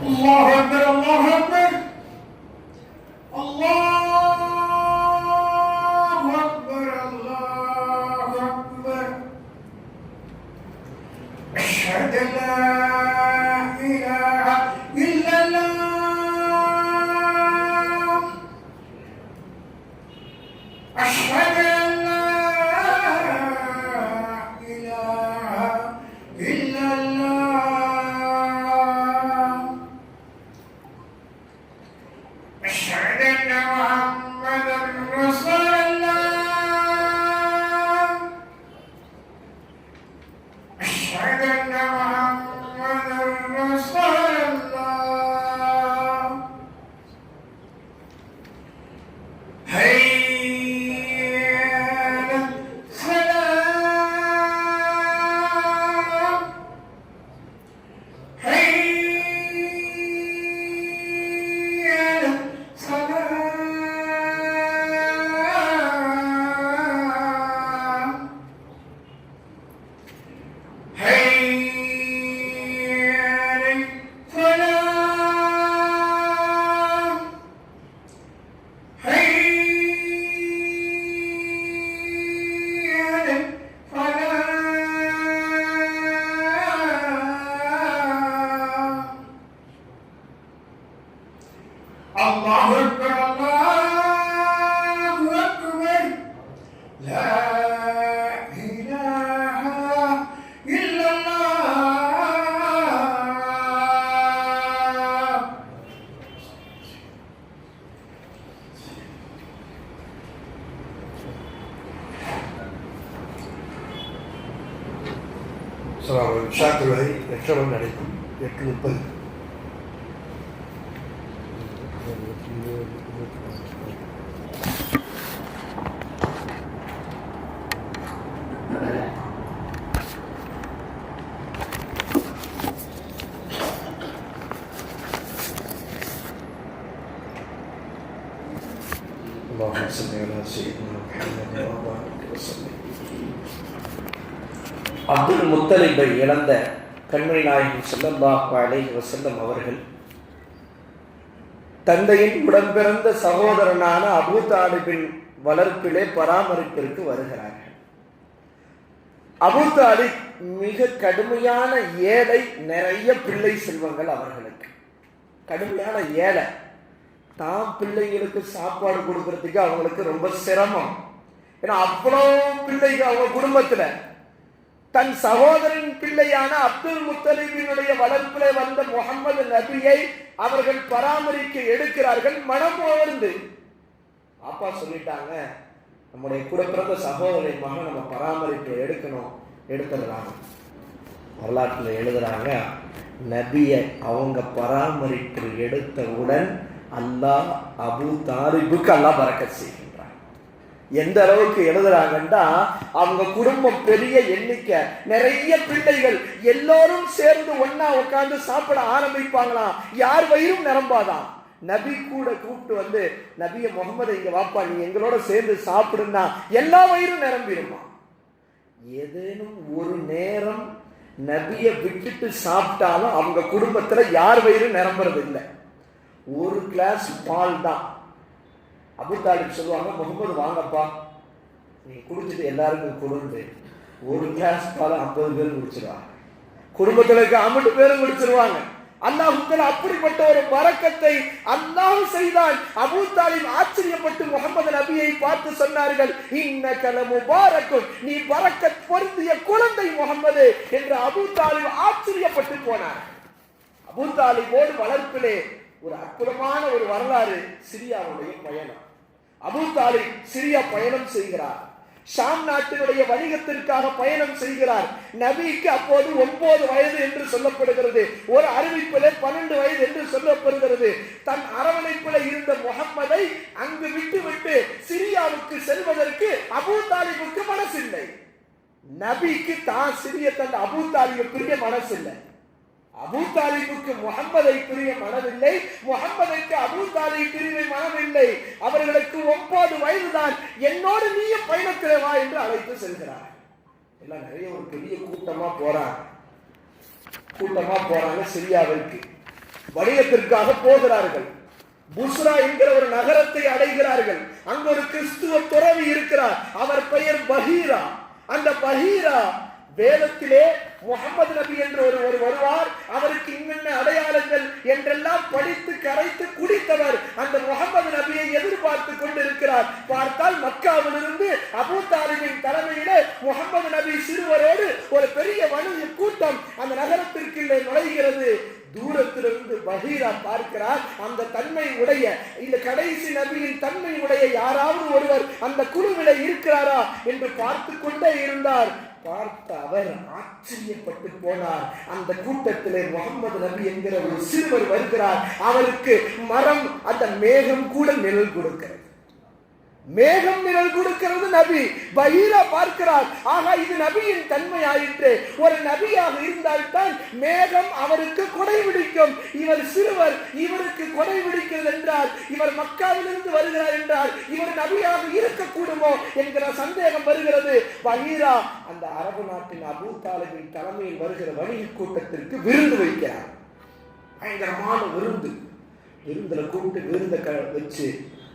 الله أكبر الله أكبر الله أكبر الله أكبر أشهد أن لا إله إلا الله أشهد أن لا إله إلا الله أشهد أن محمدا رسول الله أشهد أن محمدا رسول الله هيا على السلام هيا على السلام هيا على الفلاح هيا على الفلاح الله أكبر الله أكبر لا إله إلا الله ஷாக்குரை எட்டளவு நடக்கும் 8:30. اللهم صل على سيدنا محمد وبارك وسلم. அப்துல் முத்தலிபை இழந்த கண்மணி நாயகம் ஸல்லல்லாஹு அலைஹி வஸல்லம் அவர்கள் தந்தையின் உடன்பிறந்த சகோதரனான அபூ தாலிபின் வளர்ப்பிலே பராமரிப்பிற்கு வருகிறார்கள். அபூ தாலிப் மிக கடுமையான ஏழை, நிறைய பிள்ளை செல்வங்கள் அவர்களுக்கு. கடுமையான ஏழை. தாம் பிள்ளைங்களுக்கு சாப்பாடு கொடுக்கறதுக்கு அவங்களுக்கு ரொம்ப சிரமம். ஏன்னா அவ்வளோ பிள்ளைகள் அவங்க குடும்பத்துல. தன் சகோதரன் பிள்ளையான அப்துல் முத்தலிபினுடைய வளர்ப்பிலே வந்த முகமது நபியை அவர்கள் பராமரிக்க எடுக்கிறார்கள். மனம் உணர்ந்து அப்பா சொல்லிட்டாங்க, நம்முடைய கூட பிறந்த சகோதரின் மகன் நம்ம பராமரிக்க எடுக்கணும். எடுத்துடுறாங்க. வரலாற்றில் எழுதுறாங்க, நபியை அவங்க பராமரிப்பு எடுத்தவுடன் அல்லாஹ் அபூ தாலிபுக்கு அல்லாஹ் பரக்கத் செய்கின்றார். எந்த அளவுக்கு எழுதுறாங்கன்னா, அவங்க குடும்பம் பெரிய எண்ணிக்கை, நிறைய பிள்ளைகள், எல்லோரும் சேர்ந்து ஒன்னா உட்கார்ந்து சாப்பிட ஆரம்பிப்பாங்களாம். யார் வயிறும் நிரம்பாதான். நபி கூட கூப்பிட்டு வந்து, நபிய முகமது இங்க வாப்பா, நீ எங்களோட சேர்ந்து சாப்பிடுன்னா எல்லா வயிறும் நிரம்பிடுமா. ஏதேனும் ஒரு நேரம் நபியை விட்டுட்டு சாப்பிட்டாலும் அவங்க குடும்பத்துல யார் வயிறு நிரம்புறது இல்லை. ஒரு கிளாஸ் பால் தான். அபூ தாலிப் சொல்லுவாங்க, முகமது வாங்கப்பா, நீ குடிச்சிட்டு எல்லாருக்கும் கொடுத்து ஒரு கிளாஸ் பால் 50 பேர் குடிச்சிருவாங்க, குடும்பத்தில் இருக்க 50 பேரும் குடிச்சிருவாங்க. அல்லாஹ் அப்படிப்பட்ட ஒரு பரக்கத்தை அல்லாஹ் செய்தான். அபூ தாலிப் ஆச்சரியப்பட்டு முகமது நபியை பார்த்து சொன்னார்கள், இன்னக லமுபாரக்குன், நீ பரக்கத் பொருந்திய குழந்தை முகமது என்று அபூ தாலிப் ஆச்சரியப்பட்டு போனார். அபூ தாலிபோடு வளர்ப்பிலே ஒரு அற்புதமான ஒரு வரலாறு சிரியாவுடைய பயணம். அபூ தாலிப் சிரியா பயணம் செய்கிறார். ஷாம் நாட்டினுடைய வணிகத்திற்காக பயணம் செய்கிறார். நபிக்கு அப்போது 9 வயது என்று சொல்லப்படுகிறது, ஒரு அறிவிப்பிலே 12 வயது என்று சொல்லப்படுகிறது. தன் அரவணைப்பில் இருந்த முகம்மதை அங்கு விட்டுவிட்டு சிரியாவுக்கு செல்வதற்கு அபூ தாலிபுக்கு மனசில்லை. நபிக்கு தான் சிறிய தன் அபூ தாலிபை பிரிய மனசில்லை. அபூ தாலிபுக்கு முகம்மதை பிரிய மனதில்லை, முகம்மதுக்கு அபூ தாலிப் பிரிவை மனதில்லை. அவர்களுக்கு 9 வயதுதான். என்னோடு நீயும் பயணத்திலே வா என்று அழைத்து செல்கிறார். எல்லாம் நிறைய ஒரு பெரிய கூட்டமா போறாங்க சிரியாவிற்கு. வணிகத்திற்காக போகிறார்கள். புஸ்ரா என்கிற ஒரு நகரத்தை அடைகிறார்கள். அங்கு ஒரு கிறிஸ்துவ துறவி இருக்கிறார். அவர் பெயர் பஹீரா. அந்த பஹீரா வேதத்திலே முகமது நபி என்று ஒருவர் வருவார், அவருக்கு இன்னென்ன அடையாளங்கள் என்றெல்லாம் படித்து கரைத்து குடித்தவர். அந்த முகமது நபியை எதிர்பார்த்து கொண்டிருக்கிறார். பார்த்தால் மக்காவிலிருந்து அபூ தாலிபின் தலைமையிலே முகமது நபி சிறுவரோடு ஒரு பெரிய வணிக கூட்டம் அந்த நகரத்திற்கு நுழைகிறது. தூரத்திலிருந்து பஹீரா பார்க்கிறார். அந்த தன்மை உடைய இந்த கடைசி நபியின் தன்மை உடைய யாராவது ஒருவர் அந்த குழுவிலே இருக்கிறாரா என்று பார்த்து கொண்டே இருந்தார். பார்த்த அவர் ஆச்சரியப்பட்டு போனார். அந்த கூட்டத்திலே முகமது நபி என்கிற ஒரு சிறுவர் வருகிறார். அவருக்கு மரம், அந்த மேகம் கூட நிழல் கொடுக்கிறது. மேகம் நிழல் கொடுக்கிறது. நபி பஹீரா பார்க்கிறார். ஆகா, இது நபியின் தன்மை ஆயிற்று. ஒரு நபியாக இருந்தால்தான் மேகம் அவருக்கு கொடை பிடிக்கும். இவர் சிறுவர், இவருக்கு கொடை பிடிக்கிறது என்றால், இவர் மக்காவிலிருந்து வருகிறார் என்றால் இவர் நபியாக இருக்கக்கூடுமோ என்கிற சந்தேகம் வருகிறது. பஹீரா அந்த அரபு நாட்டின் அபூ தாலிபின் தலைமையில் வருகிற வணிக கூட்டத்திற்கு விருந்து வைக்கிறார். பயங்கரமான விருந்து. விருந்துல கூப்பிட்டு விருந்த வச்சு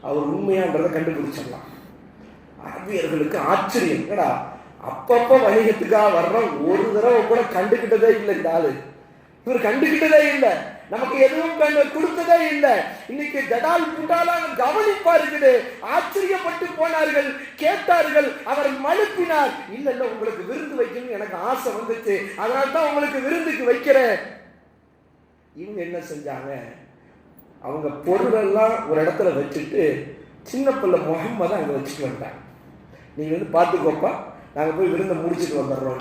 அவர் உண்மையான்றதை கண்டுபிடிச்சிடலாம். அரபியர்களுக்கு ஆச்சரியம், என்னடா அப்பப்ப வணிகத்துக்காக வர்றோம், ஒரு தடவை கூட கண்டுகிட்டதே இல்லை இந்த ஆளு, இவர் கண்டுகிட்டதே இல்லை, நமக்கு எதுவும் கொடுத்ததே இல்லை. இன்னைக்கு ஜடால் புட்டாலாக கவனிப்பா இருக்குது. ஆச்சரியப்பட்டு போனார்கள், கேட்டார்கள். அவர் மழுப்பினார், இல்ல இல்ல உங்களுக்கு விருந்து வைக்கணும்னு எனக்கு ஆசை வந்துச்சு, அதனால்தான் உங்களுக்கு விருந்துக்கு வைக்கிறேன். இவங்க என்ன செஞ்சாங்க, அவங்க பொருளெல்லாம் ஒரு இடத்துல வச்சுட்டு சின்ன பிள்ளை முகம்மதை அங்கே வச்சுட்டு வந்தாங்க. நீங்க வந்து பார்த்துக்கோப்பா, நாங்கள் போய் விருந்தை முடிச்சுட்டு வந்துடுறோம்.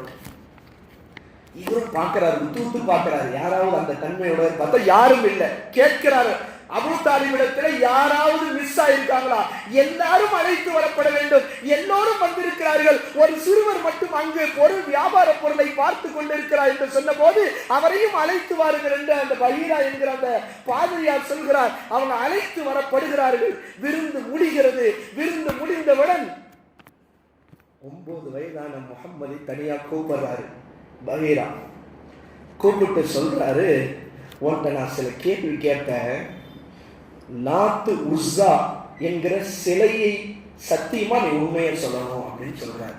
இவரும் பார்க்கிறாரு, விட்டு பார்க்கிறாரு, யாராவது அந்த தன்மையோட பார்த்தா யாரும் இல்லை. கேட்கிறாரு, அபூ தாலிபிடத்தில் யாராவது மிஸ் ஆயிருக்காங்களா? எல்லாரும் அழைத்து வரப்பட வேண்டும். எல்லோரும் வந்திருக்கிறார்கள். ஒரு சிறுவர் மட்டும் அங்கு பொருள் வியாபார பொருளை பார்த்து கொண்டிருக்கிறார் என்று சொன்ன போது அவரையும் அழைத்து வாருங்கள் என்று அந்த பஹீரா என்கிற அந்த பாதிரியார் சொல்கிறார். அவங்க அழைத்து வரப்படுகிறார்கள். விருந்து முடிகிறது. விருந்து முடிந்தவுடன் 9 வயதான முகம்மதை தனியா கூப்பிடுறாரு. பஹீரா கூப்பிட்டு சொல்றாரு, உன்கிட்ட நான் சில கேள்வி கேட்டேன். லாத்து உஸ்ஸா என்கிற சிலையை சத்தியமா நீ உண்மையை சொல்லணும் அப்படின்னு சொல்றாரு.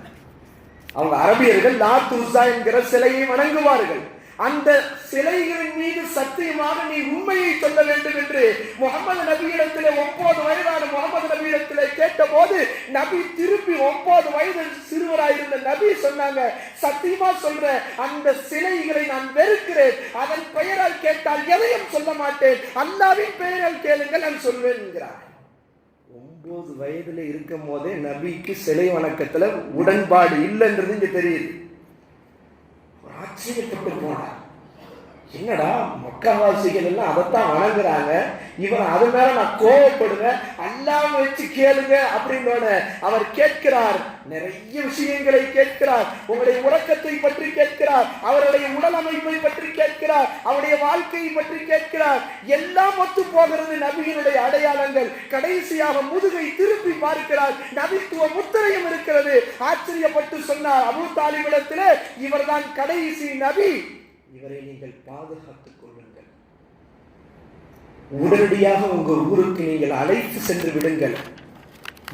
அவங்க அரபியர்கள் லாத்து உஸ்ஸா என்கிற சிலையை வணங்குவார்கள். அந்த சிலைகளின் மீது சத்தியமாக நீ உண்மையை சொல்ல வேண்டும் என்று முகமது நபியிடத்திலே 9 வயதான முகமது நபியிடத்திலே கேட்ட போது நபி திருப்பி 9 வயது சிறுவராயிருந்த நபி சொன்னாங்க, சத்தியமா சொல்ற, அந்த சிலைகளை நான் வெறுக்கிறேன். அதன் பெயரால் கேட்டால் எதையும் சொல்ல மாட்டேன். அல்லாஹ்வின் பெயரால் கேளுங்கள், நான் சொல்வேன் என்கிறார். 9 வயதுல இருக்கும் போதே நபிக்கு சிலை வணக்கத்துல உடன்பாடு இல்லைன்றது இங்க தெரியுது. ஆச்சரியப்பட்டு போனார். என்னடா மக்காவாசிகள் எல்லாம் அதைத்தான் வணங்குறாங்க, இவன் அது மேல நான் கோவப்படுவேன், அல்லாஹ் வச்சு கேளுங்க அப்படின்னு அவர் கேட்கிறார். நிறைய விஷயங்களை கேட்கிறார். உங்களுடைய உறக்கத்தை பற்றி கேட்கிறார், அவருடைய உடல் அமைப்பை பற்றி கேட்கிறார், அவருடைய வாழ்க்கையை பற்றி கேட்கிறார். எல்லாம் ஒத்து போகிறது நபியினுடைய அடையாளங்கள். கடைசியாக முதுகை திருப்பி பார்க்கிறார், நபித்துவ முத்திரையும் இருக்கிறது. ஆச்சரியப்பட்டு சொன்னார் அபூ தாலிபிடத்திலே, இவர்தான் கடைசி நபி, இவரை நீங்கள் பாதுகாத்துக் கொள்ளுங்கள், உடனடியாக உங்கள் ஊருக்கு நீங்கள் அழைத்து சென்று விடுங்கள்.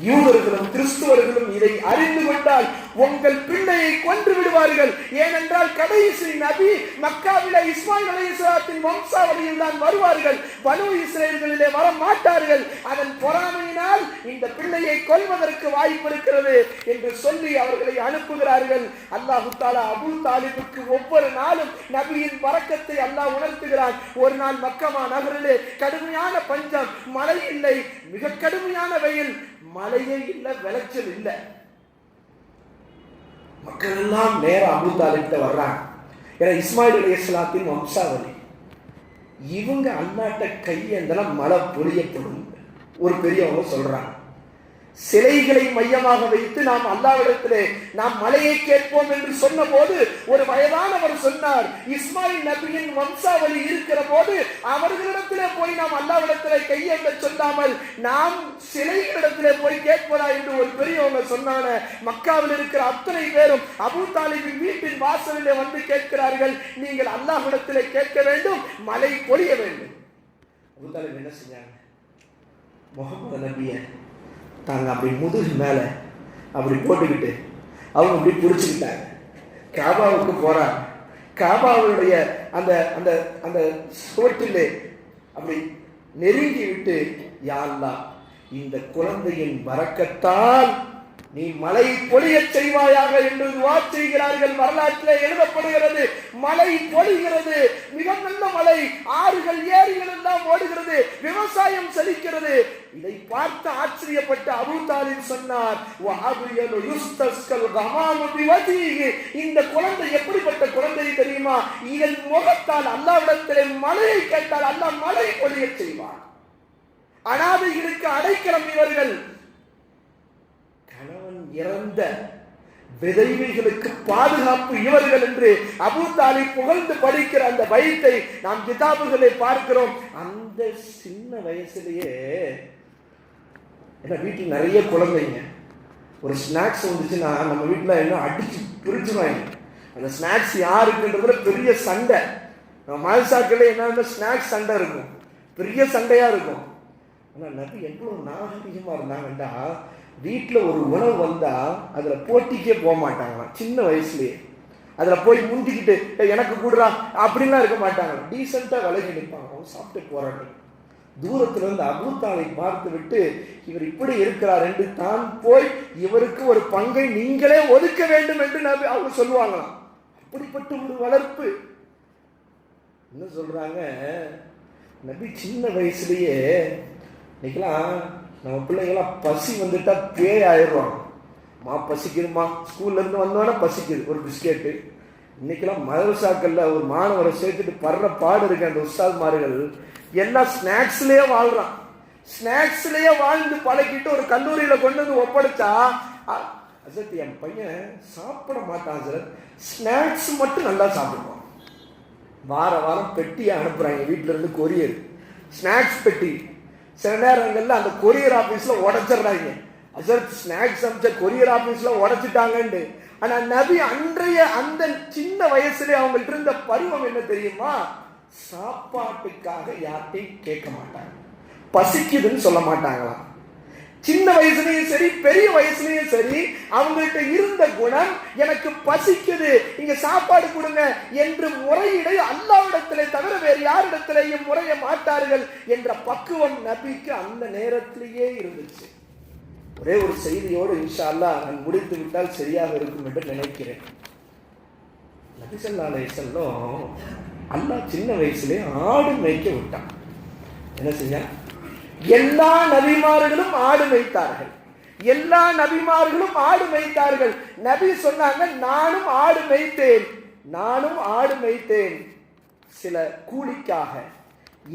யூதர்களும் கிறிஸ்துவர்களும் இதை அறிந்து கொண்டால் உங்கள் பிள்ளையை கொன்று விடுவார்கள். ஏனென்றால் கடைசி நபி மக்காவிலே இஸ்மாயில் அலைஹிஸ்ஸலாத்தின் வம்சாவளியில் தான் வருவார்கள், பனு இஸ்ரேல்களிலே வர மாட்டார்கள். அதன் பொறாமையினால் இந்த பிள்ளையை கொல்வதற்கு வாய்ப்பு இருக்கிறது என்று சொல்லி அவர்களை அனுப்புகிறார்கள். அல்லாஹ் தஆலா அபூ தாலிபுக்கு ஒவ்வொரு நாளும் நபியின் பரக்கத்தை அல்லாஹ் உணர்த்துகிறான். ஒரு நாள் மக்கமா நகரிலே கடுமையான பஞ்சம், மழை இல்லை, மிக கடுமையான வெயில், மழையே இல்லை, விளைச்சல் இல்லை. மக்கள் எல்லாம் நேரம் அபூ தாலிப்ட வர்றாங்க. ஏன்னா இஸ்மாயில் அலைஹிஸ்ஸலாத்தின் வம்சாவளி. இவங்க அல்லாட்ட கையெந்தெல்லாம் மழை பொழியப்படும் ஒரு பெரியவங்க சொல்றாங்க. சிலைகளை மையமாக வைத்து நாம் அல்லாஹ்விடத்திலே நாம் மலையை கேட்போம் என்று சொன்ன போது ஒரு வயதானவர் சொன்னார், இஸ்மாயில் நபியின் வம்சாவளி இருக்கிற போது அவர்களிடத்திலே போய் நாம் அல்லாஹ்விடத்திலே கையேந்த சொல்லாமல் நாம் சிலைகளிடத்திலே போய் கேட்பதா என்று ஒரு பெரியவங்க சொன்னாங்க. மக்காவில் இருக்கிற அத்தனை பேரும் அபூ தாலிபின் வீட்டின் வாசலிலே வந்து கேட்கிறார்கள், நீங்கள் அல்லாஹ்விடத்திலே கேட்க வேண்டும், மலை பொழிய வேண்டும். அபூ தாலிப் என்ன செஞ்சாங்க? முஹம்மது நபியை தாங்க அப்படி முதுகு மேலே அப்படி போட்டுக்கிட்டு அவங்க அப்படி பிடிச்சிக்கிட்டாங்க. காபாவுக்கு போறாங்க. காபாவுடைய அந்த அந்த அந்த சுவற்றிலே அப்படி நெருங்கி விட்டு, யா அல்லாஹ், இந்த குழந்தையின் பரக்கத்தால் நீ மழை பொழிய செய்வாயாக என்று துஆ செய்கிறார்கள். வரலாற்றில் எழுதப்படுகிறது. மழை பொழிகிறது, மிக நல்ல மழை, ஆறுகள் ஏரிகள் எல்லாம் ஓடுகிறது, விவசாயம் செழிக்கிறது. இதை பார்த்து ஆச்சரியப்பட்ட அபூ தாலிப் சொன்னார், இந்த குழந்தை எப்படிப்பட்ட குழந்தை தெரியுமா? இதன் முகத்தால் அல்லாஹ்விடத்திலே மழையை கேட்டால் அல்லாஹ் மழை பொழிய செய்வார். அனாதைகளுக்கு அடைக்கலம் இவர்கள். கணவன் இறந்த விதவைகளுக்கு பாதுகாப்பு இவர்கள் என்று அபூ தாலிப் புகழ்ந்து படிக்கிற அந்த பைத்தை நாம் கிதாபுகளை பார்க்கிறோம். அந்த சின்ன வயசுலயே வீட்டில் நிறைய குழந்தைங்க, ஒரு ஸ்நாக்ஸ் வந்துச்சுன்னா நம்ம வீட்டில் என்ன அடிச்சு பிரிச்சுருவாங்க. அந்த ஸ்நாக்ஸ் யாருக்குன்றதுல பெரிய சண்டை. நம்ம மல்சாக்கள் என்ன ஸ்நாக்ஸ் சண்டை இருக்கும், பெரிய சண்டையா இருக்கும். ஆனால் நபி எவ்வளவு நாகரிகமா இருந்தாங்கண்டா, வீட்டில் ஒரு உணவு வந்தா அதுல போட்டிக்கே போக மாட்டாங்களாம். சின்ன வயசுலயே அதுல போய் முந்திக்கிட்டு எனக்கு கூடுறா அப்படின்லாம் இருக்க மாட்டாங்க. டீசெண்டா விலகி நிற்பாங்க. அவங்க சாப்பிட்டு போறாங்க. தூரத்துல இருந்து அபூ தாலிப் பார்த்து விட்டு, இவர் இப்படி இருக்கிறார் என்று தான் போய் இவருக்கு ஒரு பங்கை நீங்களே ஒதுக்க வேண்டும் என்று நபி அவங்க சொல்லுவாங்களாம். அப்படிப்பட்ட ஒரு வளர்ப்பு. என்ன சொல்றாங்க, நபி சின்ன வயசுலயே இன்னைக்கெல்லாம் நம்ம பிள்ளைங்களாம் பசி வந்துட்டா பேய் ஆயிடுவாங்க. மா பசிக்குதுமா, ஸ்கூல்ல இருந்து வந்தோன்னா பசிக்குது, ஒரு பிஸ்கெட்டு. இன்னைக்கெல்லாம் மதரசாக்கள்ல ஒரு மாணவரை சேர்த்துட்டு படுற பாடு இருக்கு. அந்த உஸ்தாத்மார்கள் எல்லாம் ஸ்நாக்ஸ்லயே வாழ்றான். ஸ்நாக்ஸ்லயே வாழ்ந்து பழகிட்டு ஒரு கல்லூரியில கொண்டு வந்து ஒப்படைச்சா, அசத் என் பையன் சாப்பிட மாட்டான் சார், ஸ்நாக்ஸ் மட்டும் நல்லா சாப்பிடுவான். வார வாரம் பெட்டியை அனுப்புறாங்க வீட்டுல இருந்து, கொரியர் ஸ்நாக்ஸ் பெட்டி. சில நேரங்கள்ல அந்த கொரியர் ஆபீஸ்ல உடைச்சிடுறாங்க. அசத் ஸ்நாக்ஸ் அமைச்ச கொரியர் ஆபீஸ்ல உடைச்சிட்டாங்கன்னு. ஆனா நபி அன்றைய அந்த சின்ன வயசுல அவங்கள்ட்ட இருந்த பருவம் என்ன தெரியுமா? சாப்பாட்டுக்காக யார்ட்டையும் கேட்க மாட்டாங்க, பசிக்குதுன்னு சொல்ல மாட்டாங்களாம். சின்ன வயசுலயும் சரி பெரிய வயசுலயும் சரி அவங்கள்ட்ட இருந்த குணம், எனக்கு பசிக்குது, இங்க சாப்பாடு கொடுங்க என்று முறையிட அல்லாஹ்விடத்திலே தவிர வேறு யாரிடத்திலேயும் முறைய மாட்டார்கள் என்ற பக்குவம் நபிக்கு அந்த நேரத்திலேயே இருந்துச்சு. ஒரே ஒரு செய்தியோடு இன்ஷா அல்லாஹ் நான் முடித்து விட்டால் சரியாக இருக்கும் என்று நினைக்கிறேன். நபி ஸல்லல்லாஹு அலைஹி வஸல்லம் அல்லாஹ் சின்ன வயசுலேயே ஆடு மேய்க்க விட்டான். என்ன செஞ்சா? எல்லா நபிமார்களும் ஆடு மேய்த்தார்கள். எல்லா நபிமார்களும் ஆடு மேய்த்தார்கள். நபி சொன்னாங்க, நானும் ஆடு மேய்த்தேன், நானும் ஆடு மேய்த்தேன் சில கூலிக்காக.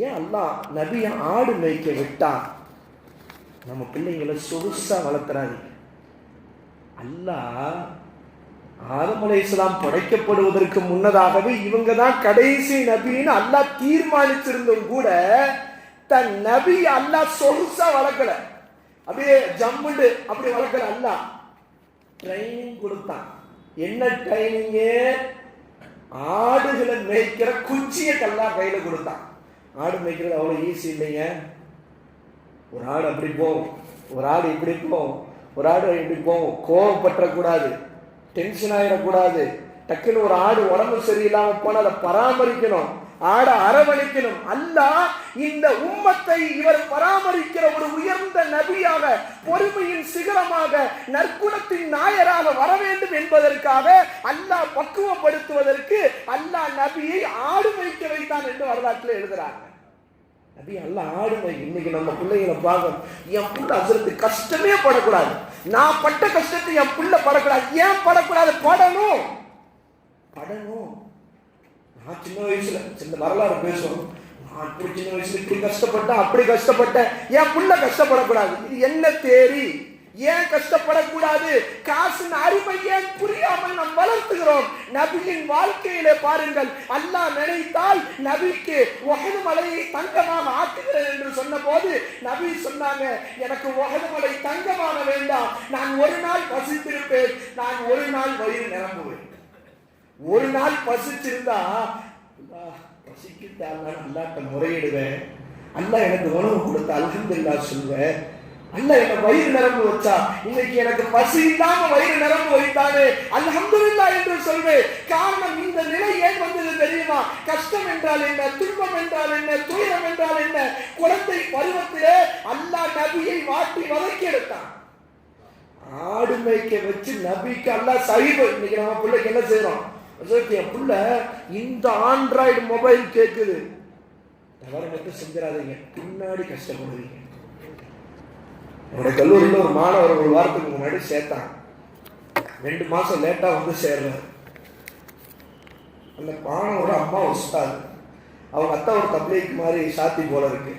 ஏன் அல்லாஹ் நபியை ஆடு மேய்க்க விட்டான்? நம்ம பிள்ளைங்களை சொகுசா வளர்த்துறாங்க. அல்லாஹ் ஆதம் அலைஹிஸ்ஸலாம் படைக்கப்படுவதற்கு முன்னதாகவே இவங்க தான் கடைசி நபின்னு அல்லாஹ் தீர்மானிச்சிருந்தும் கூட தன் நபி அல்லாஹ் சொகுசா வளர்க்கல, அப்படியே ஜம்முண்டு அப்படி வளர்க்கல. அல்லாஹ் ட்ரைனிங் கொடுத்தான். என்ன ட்ரைனிங்கு? ஆடுகளை மேய்க்கிற குச்சியை அல்லாஹ் கையில கொடுத்தான். ஆடு மேய்க்கிறது அவ்வளவு ஈஸி இல்லைங்க. ஒரு ஆடு அப்படி போகும், ஒரு ஆடு இப்படி போகும், ஒரு ஆடு இப்படி போகும். கோவப்பற்றக்கூடாது, டென்ஷன் ஆயிடக்கூடாது. டக்குன்னு ஒரு ஆடு உடம்பு சரியில்லாம போனா அதை பராமரிக்கணும், ஆடை அரவணைக்கணும். அல்லாஹ் இந்த உம்மத்தை இவர் பராமரிக்கிற ஒரு உயர்ந்த நபியாக, பொறுமையின் சிகரமாக, நற்குணத்தின் நாயராக வர வேண்டும் என்பதற்காக அல்லாஹ் பக்குவப்படுத்துவதற்கு அல்லாஹ் நபியை ஆடு மேய்க்க வைத்தான் என்று வரலாற்றில் எழுதுறாங்க. நபி அல்லாஹ் ஆடு மேய். இன்னைக்கு நம்ம பிள்ளைகளை பார்க்கணும், என் பிள்ளை அசரத்து கஷ்டமே படக்கூடாது, நான் பட்ட கஷ்டத்தை என் பிள்ளை படக்கூடாது. ஏன் படக்கூடாது? படணும். நான் சின்ன வயசுல சின்ன வரலாறு பேசுவோம், நான் இப்படி சின்ன வயசுல இப்படி கஷ்டப்பட்டேன், அப்படி கஷ்டப்பட்டேன், என் புள்ள கஷ்டப்படக்கூடாது. இது என்ன தேரி? ஏன் கஷ்டப்படக்கூடாது? காசின் அருமை ஏன் புரியாமல் நாம் வளர்த்துகிறோம். நபியின் வாழ்க்கையிலே பாருங்கள், அல்லாஹ் நினைத்தால் நபிக்கு உஹது மலையை தங்கமாக ஆக்குகிறேன் என்று சொன்ன போது நபி சொன்னாங்க, எனக்கு உஹது மலை தங்கமாக வேண்டாம், நான் ஒரு நாள் பசித்திருப்பேன், நான் ஒரு நாள் வயிறு நிரம்புவேன். ஒரு நாள் பசிச்சிருந்தா பசிக்கிட்டாங்க அல்லாட்ட முறையிடுவேன், அல்லாஹ் எனக்கு உணவு கொடுத்த அல்ஹம்துலில்லாஹ் சொல்வேன், அல்லாஹ் எனக்கு வயிறு நிரம்பு வச்சா, இன்னைக்கு எனக்கு பசி இல்லாம வயிறு நிரம்பு வைத்தானே அல்ஹம்துலில்லாஹ் என்று சொல்வேன். காரணம், இந்த நிலை ஏன் வந்தது தெரியுமா? கஷ்டம் என்றால் என்ன, துன்பம் என்றால் என்ன, துயரம் என்றால் என்ன? குழந்தை பருவத்திலே அல்லாஹ் நபியை வாட்டி வதக்கி எடுத்தான். ஆடு மேய்க்க வச்சு நபிக்கு அல்லாஹ் சைபு. இன்னைக்கு நம்ம பிள்ளைக்கு என்ன செய்யறோம்? என் பிள்ளை இந்த ஆண்ட்ராய்டு மொபைல் கேட்குது, தவறு மட்டும் செஞ்சிடாதீங்க, பின்னாடி கஷ்டப்படுவீங்க. என்னுடைய கல்லூரியில் ஒரு மாணவர் ஒரு வாரத்துக்கு முன்னாடி சேர்த்தாங்க, 2 மாசம் லேட்டா வந்து சேர்றாரு. அந்த மாணவரோட அம்மா உஸ்தாது, அவங்க அத்தா ஒரு தப்லீக் மாதிரி சாத்தி போல இருக்கு.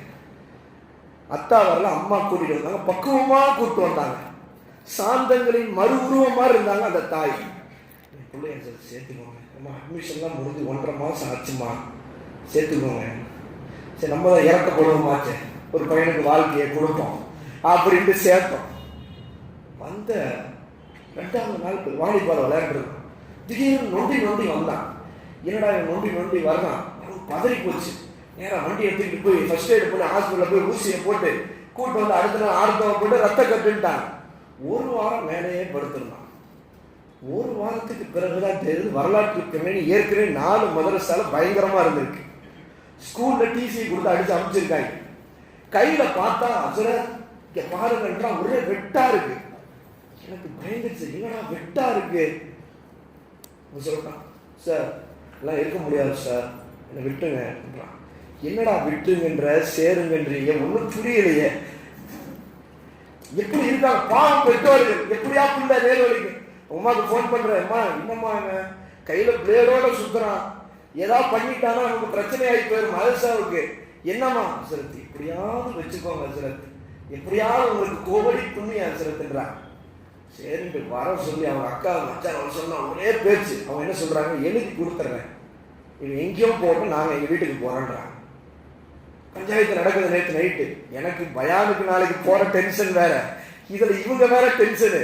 அத்தா வரல, அம்மா கூட்டிட்டு வந்தாங்க, பக்குவமா கூப்பிட்டு வந்தாங்க, சாந்தங்களின் மறு உருவம் மாதிரி இருந்தாங்க அந்த தாய். என் பிள்ளைய சேர்த்துக்கோங்க, நம்ம அட்மிஷன்லாம் முடிஞ்சு 1.5 மாதம் ஆச்சுமா, சேர்த்துக்கோங்க. சரி, நம்ம தான் இறக்கப்படுவோமாச்சே, ஒரு பையனுக்கு வாழ்க்கையை கொடுப்போம் அப்படின்ட்டு சேர்த்தோம். வந்த 2வது நாள் வாலிபால் விளையாண்டுருக்கோம். திடீர்னு நொண்டி வந்தான். என்னடா நொண்டி வர்றான், பதறி போச்சு. நேராக வண்டி எடுத்துக்கிட்டு போய் ஃபர்ஸ்ட் எய்டு பண்ணி ஹாஸ்பிட்டலில் போய் ஊசியை போட்டு கூட்டு வந்து அடுத்த நாள் ஆர்த்தவ போட்டு ரத்த கட்டுன்ட்டாங்க. 1 வாரம் மேலேயே படுத்திருந்தான். 1 வாரத்துக்கு பிறகுதான் தெரியுது, வரலாற்று பின்னணி ஏற்கனவே 4 மதரசால பயங்கரமா இருந்திருக்கு. ஸ்கூல்ல டிசி கொடுத்து அடிச்சு அமைச்சிருக்காங்க. கையில பார்த்தா அசரத் இங்க பாருங்கன்றா, ஒரே வெட்டா இருக்கு. எனக்கு பயந்துருச்சு, என்னடா வெட்டா இருக்கு? சொல்றான், சார் எல்லாம் இருக்க முடியாது சார், என்ன விட்டுங்க. என்னடா விட்டுங்கன்ற, சேருங்கன்றீங்க, ஒன்றும் புரியலையே. எப்படி இருக்காங்க பாவம் பெற்றோர்கள், எப்படியா பிள்ளை நேர்வழிக்கு. உமாக்கு போன் பண்றேன், அம்மா என்னம்மா என்ன கையில பிளேடோட சுத்துறான், ஏதாவது பண்ணிட்டானா நமக்கு பிரச்சனை ஆகி போயிடும் மதரசாவுக்கு. என்னம்மா அசரத், எப்படியாவது வச்சுக்கோங்க அசரத், எப்படியாவது உங்களுக்கு கோவடி புண்ணிய அசரத்துன்றான். சரின்ட்டு வர சொல்லி அவங்க அக்கா மச்சான் சொன்னா ஒரே பேச்சு. அவங்க என்ன சொல்றாங்க, எழுதி கொடுத்துட்றேன், இவன் எங்கேயும் போகணும், நாங்கள் எங்கள் வீட்டுக்கு போறோன்றாங்க. பஞ்சாயத்து நடக்குது நேற்று நைட்டு. எனக்கு பயானுக்கு நாளைக்கு போற டென்ஷன் வேற, இதுல இவங்க வேற டென்ஷனு.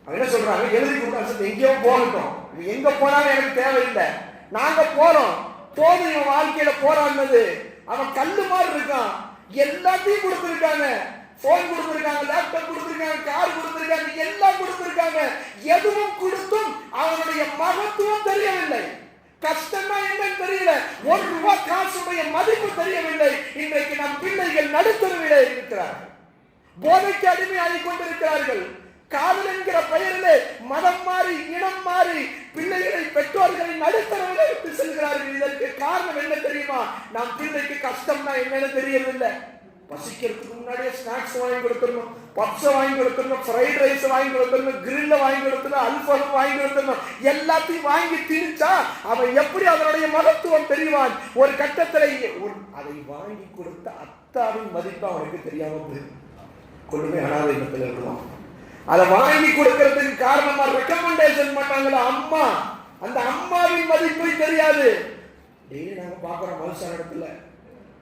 அவங்க என்ன சொல்றாங்க, எழுதி கொடுத்தா எங்கேயோ போகட்டும், எங்க போனாலும் எனக்கு தேவையில்லை, நாங்க போறோம், போதும். இவன் வாழ்க்கையில போராடினது, அவன் கல்லு மாதிரி இருக்கான். எல்லாத்தையும் கொடுத்துருக்காங்க, போன் கொடுத்துருக்காங்க, லேப்டாப் கொடுத்துருக்காங்க, கார் கொடுத்துருக்காங்க, எல்லாம் கொடுத்துருக்காங்க. எதுவும் கொடுத்தும் அவனுடைய மகத்துவம் தெரியவில்லை, கஷ்டமா என்னன்னு தெரியல, 1 ரூபாய் காசுடைய மதிப்பு தெரியவில்லை. இன்றைக்கு நம் பிள்ளைகள் நடுத்தருவிலே இருக்கிறார்கள், போதைக்கு அடிமையாகி கொண்டிருக்கிறார்கள். காதல் என்கிற பெயரிலே மதம் மாறி, இனம் மாறி பிள்ளைகளை பெற்றோர்களை நடுத்தரவிலே விட்டு செல்கிறார்கள். இதற்கு காரணம் என்ன தெரியுமா? நம் பிள்ளைக்கு கஷ்டம்னா என்னன்னு தெரியவில்லை. பசிக்கிறதுக்கு முன்னாடியே ஸ்நாக்ஸ் வாங்கி கொடுத்துடணும், பப்ஸை வாங்கி கொடுத்துடணும், ஃப்ரைட் ரைஸ் வாங்கி கொடுத்துடணும், கிரில்ல வாங்கி கொடுத்துடணும், அல்ஃபம் வாங்கி கொடுத்துடணும். எல்லாத்தையும் வாங்கி திணிச்சா அவன் எப்படி அதனுடைய மகத்துவம் தெரிவான்? ஒரு கட்டத்தில் அதை வாங்கி கொடுத்த அத்தாவின் மதிப்பு அவனுக்கு தெரியாம போயிடும், கொள்ளுமே அனாதை இடத்துல இருக்கலாம். அதை வாங்கி கொடுக்கறதுக்கு காரணமா ரெக்கமெண்டேஷன் பண்ணாங்களா அம்மா, அந்த அம்மாவின் மதிப்பு தெரியாது. டெய்லி நாங்க பாக்குறோம் மனுஷன் இடத்துல.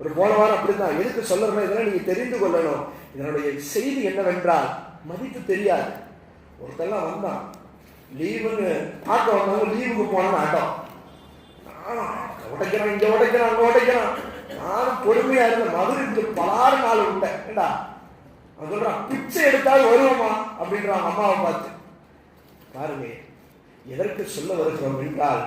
ஒரு போன வாரம் அப்படித்தான். எதுக்கு சொல்றேன்னா, இதெல்லாம் நீங்க தெரிந்து கொள்ளணும். இதனுடைய செய்தி என்னவென்றால், மதிப்பு தெரியாது. ஒருத்தெல்லாம் வந்தான், லீவுன்னு பார்க்க வந்தவங்க, லீவுக்கு போனான்னு ஆட்டம், உடைக்கிறான், இங்க உடைக்கிறான், அங்க உடைக்கிறான். நானும் பொறுமையா இருந்த மதுரைக்கு பலாறு நாள் விட்டேன். ஏண்டா அவன் சொல்றான், பிச்சை எடுத்தால் வருவோமா அப்படின்றான் அம்மாவை பார்த்து. பாருங்க, எதற்கு சொல்ல வருகிறோம் என்றால்,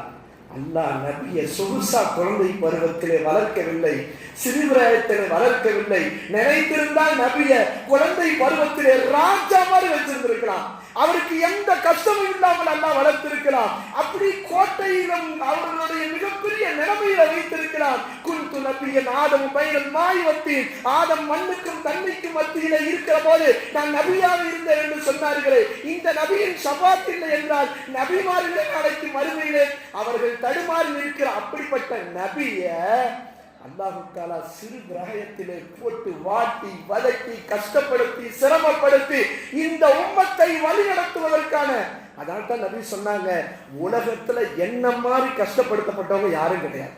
அல்லாஹ் நபியை சொகுசா குழந்தை பருவத்திலே வளர்க்கவில்லை, சிறுபிராயத்திலே வளர்க்கவில்லை. நினைத்திருந்தால் நபிய குழந்தை பருவத்திலே ராஜா மாதிரி வச்சிருந்திருக்கலாம். அவருக்கு எந்த கஷ்டமும் இல்லாமல் அல்லாஹ் வளர்த்திருக்கலாம். அப்படி கோட்டையிலும் அவர்களுடைய மிகப்பெரிய நிலைமையில வைத்திருக்கிறான். குந்து நபியன் ஆதம் பைனல் மாய்வத்தி, ஆதம் மண்ணுக்கும் தண்ணிக்கும் மத்தியில இருக்கிற போது நான் நபியாக இருந்தேன் என்று சொன்னார்களே, இந்த நபியின் ஷபாத் இல்லை என்றால் நபிமார்களே நாளைக்கு மறுமையிலே அவர்கள் தடுமாறி இருக்கிற அப்படிப்பட்ட நபிய அல்லாஹ் தஆலா சிறு பிராயத்திலே போட்டு வாட்டி வதக்கி கஷ்டப்படுத்தி சிரமப்படுத்தி இந்த உம்மத்தை வழிநடத்துவதற்கான, அதனால தான் நபி சொன்னாங்க, உலகத்துல என்ன மாதிரி கஷ்டப்படுத்தப்பட்டவங்க யாரும் கிடையாது,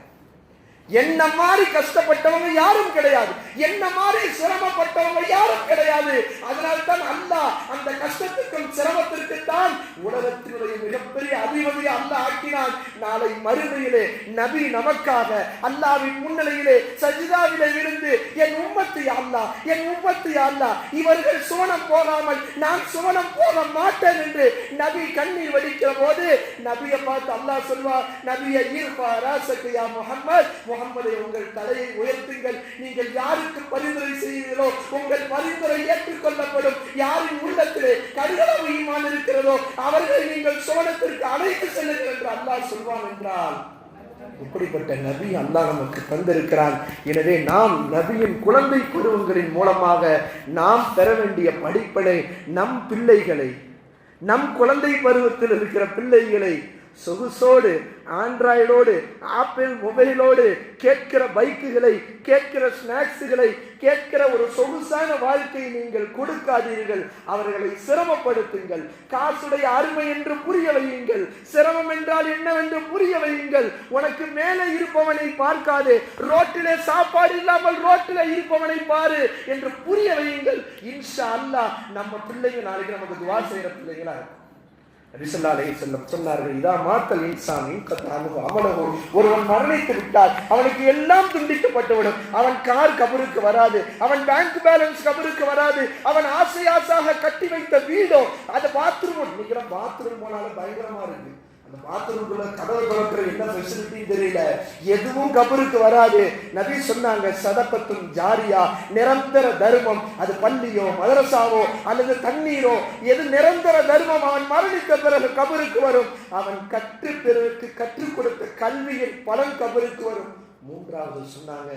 என்ன மாதிரி கஷ்டப்பட்டவங்க யாரும் கிடையாது, என்ன மாதிரி சிரமப்பட்டவங்க யாரும் கிடையாது. அதனால தான் அல்லாஹ் அந்த கஷ்டத்துக்கும் சிரமத்திற்கு தான் உலகத்தினுடைய மிகப்பெரிய அதிபதியை அல்லாஹ் ஆக்கினான். நாளை மறுமையிலே நபி நமக்காக அல்லாஹ்வின் முன்னிலையிலே சஜிதாவிலே இருந்து என் உம்மத்து யா அல்லாஹ், என் உம்மத்து யா அல்லாஹ், இவர்கள் சுவனம் போகாமல் நான் சுவனம் போக மாட்டேன் என்று நபி கண்ணீர் வடிக்கிற போது நபியை பார்த்து அல்லாஹ் சொல்வார், நபியை ஈர்பா ராசக்கு யா முஹம்மத், முகம்மதை உங்கள் தலையை உயர்த்துங்கள், நீங்கள் யாருக்கு பரிந்துரை செய்கிறீர்களோ உங்கள் பரிந்துரை ஏற்றுக்கொள்ளப்படும், யாரின் உள்ளத்திலே கடுகளவு ஈமான் இருக்கிறதோ அவர்களை நீங்கள் சோனத்திற்கு அழைத்து செல்லுங்கள் என்று அல்லாஹ் சொல்வான் என்றால், இப்படிப்பட்ட நபி அல்லாஹ் நமக்கு தந்திருக்கிறான். எனவே நாம் நபியின் குழந்தை பருவங்களின் மூலமாக நாம் பெற வேண்டிய படிப்பனை, நம் பிள்ளைகளை, நம் குழந்தை பருவத்தில் இருக்கிற பிள்ளைகளை சொகுசோடு, ஆண்ட்ராய்டோடு, ஆப்பிள் மொபைலோடு, கேட்கிற பைக்குகளை, கேட்கிற ஸ்நாக்ஸுகளை, கேட்கிற ஒரு சொகுசான வாழ்க்கையை நீங்கள் கொடுக்காதீர்கள். அவர்களை சிரமப்படுத்துங்கள். காசுடைய அருமை என்று புரிய வையுங்கள். சிரமம் என்றால் என்னவென்று புரிய வையுங்கள். உனக்கு மேலே இருப்பவனை பார்க்காதே, ரோட்டிலே சாப்பாடு இல்லாமல் ரோட்டிலே இருப்பவனை பாரு என்று புரிய வையுங்கள். இன்ஷா அல்லாஹ் நம்ம பிள்ளைங்க நாளைக்கு நமக்கு துவா செய்யற பிள்ளைங்களா இருக்கும். சொன்னார்கள், இதா மாத்தல் இன்சான் அமலகு, ஒருவன் மரணித்து விட்டால் அவனுக்கு எல்லாம் துண்டிக்கப்பட்டுவிடும். அவன் கார் கபருக்கு வராது, அவன் பேங்க் பேலன்ஸ் கபருக்கு வராது, அவன் ஆசை ஆசாக கட்டி வைத்த வீடோ, அது பாத்ரூம், பாத்ரூம் போனாலும் பயங்கரமா இருக்கு, அந்த பாத்ரூம்குள்ள கதவு திறக்கிற என்ன ஃபெசிலிட்டின்னு தெரியல, எதுவும் கபருக்கு வராது. நபி சொன்னாங்க, சதகத்துன் ஜாரியா, நிரந்தர தர்மம், அது பள்ளியோ மதரசாவோ அல்லது தண்ணீரோ, எது நிரந்தர தர்மம் அவன் மரணித்த பிறகு கபருக்கு வரும். அவன் பிறருக்கு கற்றுக் கொடுத்த கல்வியின் பலன் கபருக்கு வரும். மூன்றாவது சொன்னாங்க,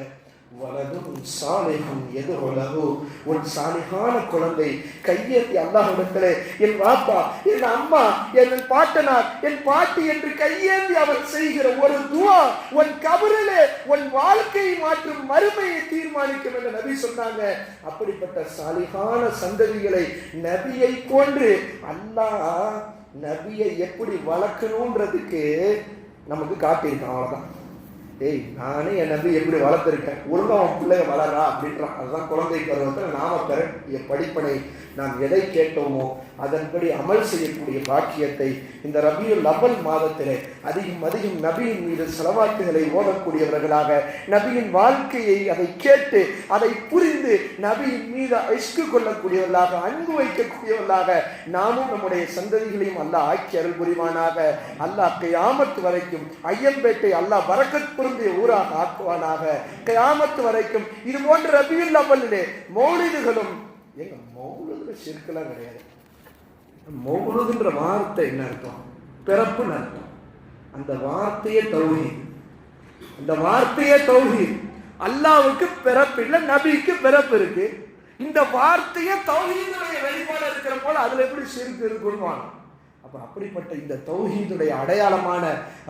வலதும் சாலிஹும் யதுஉலஹு, ஒரு சாலிஹான குழந்தை கையேந்தி அல்லாஹ்விடத்திலே, என் வாப்பா, என் அம்மா, என் பாட்டனார், என் பாட்டி என்று கையேந்தி அவர் செய்கிற ஒரு துஆ உன் கபரிலே உன் வாழ்க்கையை மாற்றும், மறுமையை தீர்மானிக்கும் என்று நபி சொன்னாங்க. அப்படிப்பட்ட சாலிஹான சந்ததிகளை நபியை போன்று அல்லாஹ் நபியை எப்படி வளர்க்கணும்ன்றதுக்கு நமக்கு காட்டியிருக்கான். அவ்வளவுதான். ஏய், நானே என் நபி எப்படி வளர்த்திருக்கேன், ஒழுங்கா அவன் பிள்ளைய வளரா அப்படின்றான். அதுதான் குழந்தை பருவத்தில் நாம பெறக்கூடிய படிப்பனை. நாம் எதை கேட்டோமோ அதன்படி அமல் செய்யக்கூடிய பாக்கியத்தை இந்த ரபியுல் அவல் மாதத்திலே அதிகம் அதிகம் நபியின் மீது ஸலவாத்துகளை ஓதக்கூடியவர்களாக, நபியின் வாழ்க்கையை அதை கேட்டு அதை புரிந்து நபியின் மீது இஷ்கு கொள்ளக்கூடியவர்களாக, அன்பு வைக்கக்கூடியவர்களாக நாமும் நம்முடைய சந்ததிகளையும் அல்லாஹ் ஆக்கி அருள் புரிவானாக. அல்லாஹ் கியாமத் வரைக்கும் ஐயம்பேட்டை அல்லாஹ் பரக்கத் பொருந்திய ஊராக ஆக்குவானாக. கியாமத் வரைக்கும் இது போன்ற ரபியுல் அவலிலே மௌலிதுகளும், எங்க மௌலுதுல ஷிர்கெல்லாம் கிடையாது. மௌலுதுன்ற வார்த்தை என்ன அர்த்தம்? பிறப்புன்னு அர்த்தம். அந்த வார்த்தையே தௌஹீத், அந்த வார்த்தையே தௌஹீத். அல்லாஹ்வுக்கு பிறப்பு இல்லை, நபிக்கு பிறப்பு இருக்கு. இந்த வார்த்தையே தௌஹீதுடைய வெளிப்பாடு இருக்கிற போல அதுல எப்படி ஷிர்க் இருக்குன்னு. அப்ப அப்படிப்பட்ட இந்த தௌஹீதுடைய அடையாளமான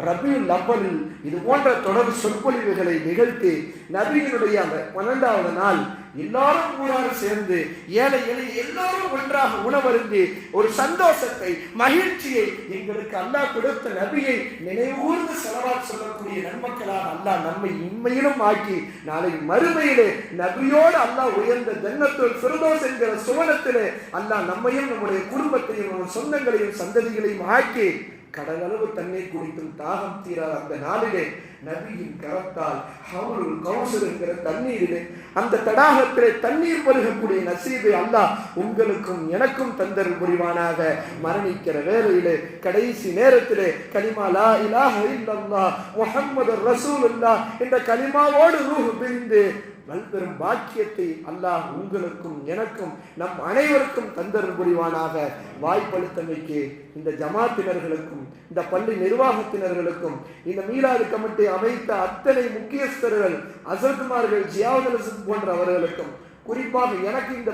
ரபியுல் அவலில் இது போன்ற தொடர் சொற்பொழிவுகளை நிகழ்த்தி நபியினுடைய அந்த 12வது நாள் எல்லாரும் கூடாது சேர்ந்து ஏழை எளிய எல்லாரும் ஒன்றாக உணவருந்தி ஒரு சந்தோஷத்தை, மகிழ்ச்சியை எங்களுக்கு அல்லாஹ் கொடுத்த நபியை நினைவூர்ந்து ஸலவாத் சொல்லக்கூடிய நன்மக்களாக அல்லாஹ் நம்மை இம்மையிலும் ஆக்கி நாளை மறுமையிலே நபியோடு அல்லாஹ் உயர்ந்த ஜன்னத்துல் ஃபிர்தௌஸ் என்கிற சுவனத்திலே அல்லாஹ் நம்மையும் நம்முடைய குடும்பத்தையும் நம்ம சொந்தங்களையும் சந்ததிகளையும் ஆக்கி கடலளவு தண்ணீர் குடித்தும் தாகம் தீராத அந்த நாளிலே நபியின் கரத்தால் ஹவுலுல் கௌசர் என்கிற தண்ணீரிலே அந்த தடாகத்திலே தண்ணீர் பருகக்கூடிய நசீபை அல்லாஹ் உங்களுக்கும் எனக்கும் தந்தருள் புரிவானாக. மரணிக்கிற வேளையிலே கடைசி நேரத்திலே கலிமா லா இலாஹ இல்லல்லாஹ் முஹம்மதுர் ரசூலுல்லாஹ் என்ற கலிமாவோடு ரூஹ் பிரிந்து நல்பெரும் பாக்கியத்தை அல்லாஹ் உங்களுக்கும் எனக்கும் நம் அனைவருக்கும் தந்தருள் புரிவானாக. வாய்ப்பளித்தமைக்கு இந்த ஜமாத்தினர்களுக்கும் இந்த பள்ளி நிர்வாகத்தினர்களுக்கும் இந்த மீலாது கமிட்டி அமைத்த அத்தனை முக்கியஸ்தர்கள் அசர்துமார்கள் ஜியாவுல் போன்ற அவர்களுக்கும் குறிப்பாக எனக்கு இந்த